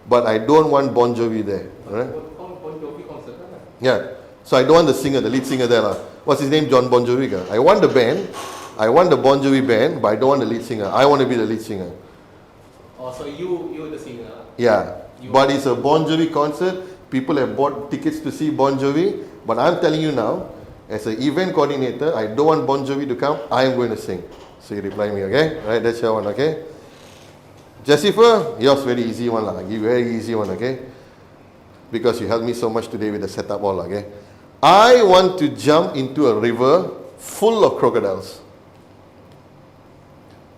but I don't want Bon Jovi there. All right? Bon Jovi concert. Yeah. So I don't want the singer, the lead singer there. What's his name? John Bon Jovi. I want the band. I want the Bon Jovi band, but I don't want the lead singer. I want to be the lead singer. Oh, so you're the singer. Yeah. But it's a Bon Jovi concert. People have bought tickets to see Bon Jovi. But I'm telling you now, as an event coordinator, I don't want Bon Jovi to come. I am going to sing. So you reply me, okay? All right, that's your one, okay? Jessica, yours very easy one. I give you very easy one, okay? Because you helped me so much today with the setup all, okay? I want to jump into a river full of crocodiles.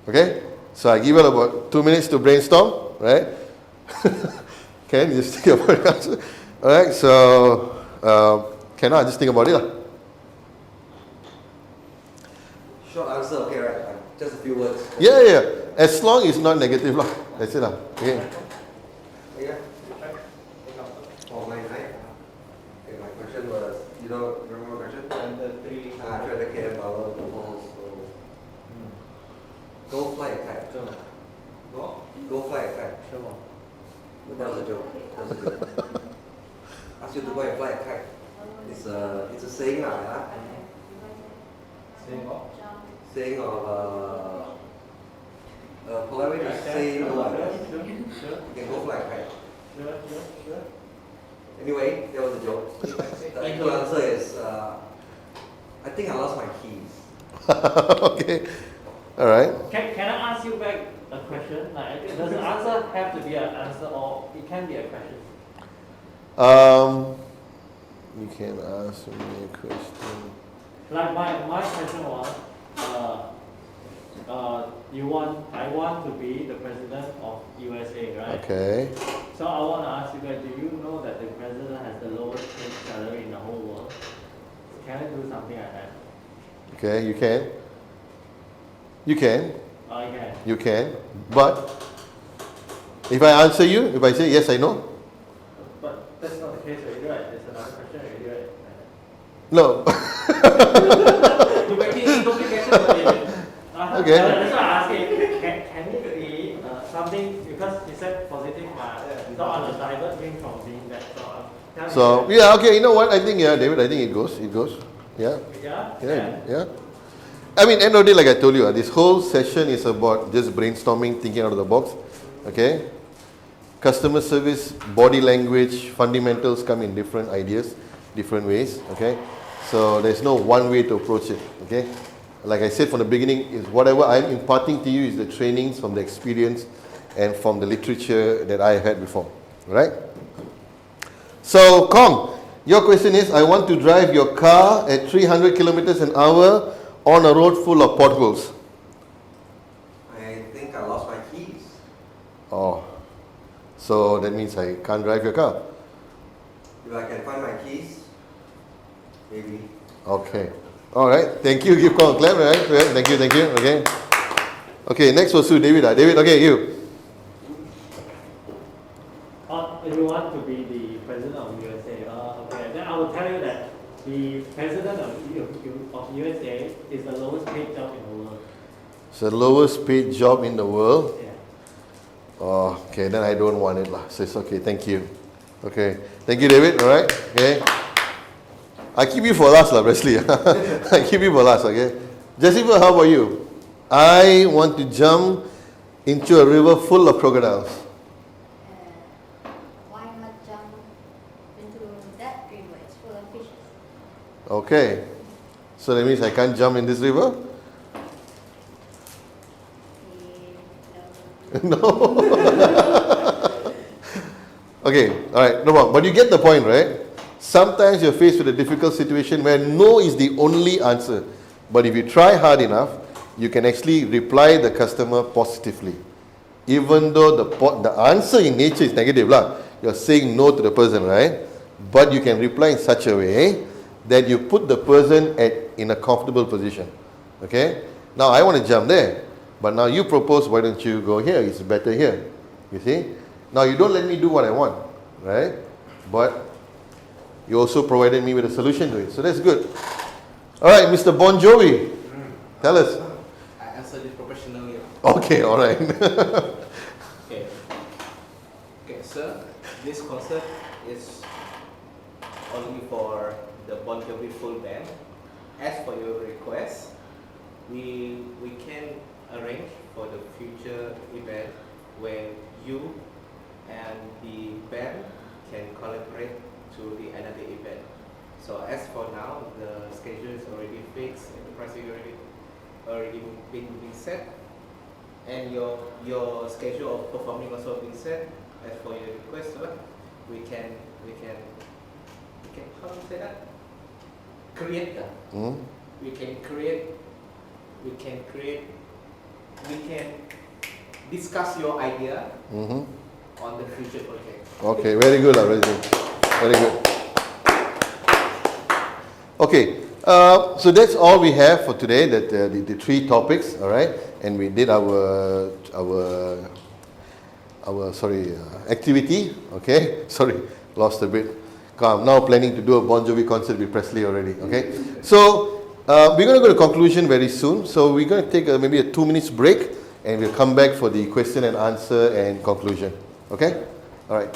Okay? So I give you about 2 minutes to brainstorm, right? Okay, you just think about it. Alright, so can I just think about it? Short answer, okay, right? Just a few words. Yeah. As long as it's not negative, lah. That's it, lah. Okay. Yeah. Oh, my night. Okay, my question was, you don't remember my question? Under 3. 300 km per hour. So, go fly a kite. Go fly a kite. That was a joke. That was a joke. Ask you to go and fly a kite. It's a saying, yeah? Saying what? Saying of polite way to say no, I guess. You can go fly a kite. Sure. Anyway, that was a joke. The actual answer is, I think I lost my keys. Okay. Alright. Can I ask you back a question? Like, does the answer have to be an answer, or it can be a question? You can ask me a question. Like my question was, I want to be the president of USA, right? Okay. So I want to ask you guys, do you know that the president has the lowest paid salary in the whole world? Can I do something like that? Okay, you can. You can. I can. You can. But if I answer you, if I say yes, I know. But that's not the case already, right? There's another question already, right? No. You're making it complicated. Okay. That's why I'm asking, can it be something, because you said positive, so on the divert thing from being that, so tell me So yeah, okay. You know what? I think David. I think it goes. It goes. Yeah. Yeah? Yeah. I mean, end of the day, like I told you, this whole session is about just brainstorming, thinking out of the box. Okay. Customer service, body language, fundamentals come in different ideas, different ways. Okay. So there's no one way to approach it. Okay. Like I said from the beginning, is whatever I'm imparting to you is the trainings from the experience and from the literature that I had before. Right? So, Kong, your question is, I want to drive your car at 300 kilometers an hour on a road full of potholes. I think I lost my keys. Oh, so that means I can't drive your car. If I can find my keys, maybe. Okay. All right. Thank you. Give Kong a clap, right? Thank you. Okay. Okay, next was Sue. David. David, okay, you. If you want to be the president of USA, okay, then I will tell you that the president of USA is the lowest paid job in the world. It's the lowest paid job in the world. Yeah. Oh, okay, then I don't want it lah. So it's okay, thank you. Okay, thank you, David. All right, okay. I keep you for last lah, Presley. I keep you for last, okay. Jessica, how about you? I want to jump into a river full of crocodiles. Why not jump into that river? It's full of fishes. Okay, so that means I can't jump in this river? No. No. Okay, all right, no problem. But you get the point, right? Sometimes you're faced with a difficult situation where no is the only answer. But if you try hard enough, you can actually reply the customer positively. Even though the answer in nature is negative, you're saying no to the person, right? But you can reply in such a way that you put the person in a comfortable position. Okay? Now I want to jump there. But now you propose, why don't you go here? It's better here. You see? Now you don't let me do what I want, right? But you also provided me with a solution to it. So that's good. All right, Mr. Bon Jovi. Tell us. I answered it professionally. Okay, all right. Okay. Okay, sir. This concert is only for the Bon Jovi full band. As for your request, we can arrange for the future event where you and the band can collaborate to the another event. So as for now, the schedule is already fixed and the pricing already been set, and your schedule of performing also been set. As for your request, we can how do you say that? Create that. Hmm? We can discuss your idea Mm-hmm. on the future project. Okay, very good, very good. Very good. Okay, so that's all we have for today. That the three topics, all right, and we did our activity. Okay, sorry, lost a bit. I'm now planning to do a Bon Jovi concert with Presley already. Okay, so we're going to go to conclusion very soon. So we're going to take maybe a 2 minutes break, and we'll come back for the question and answer and conclusion. Okay, all right.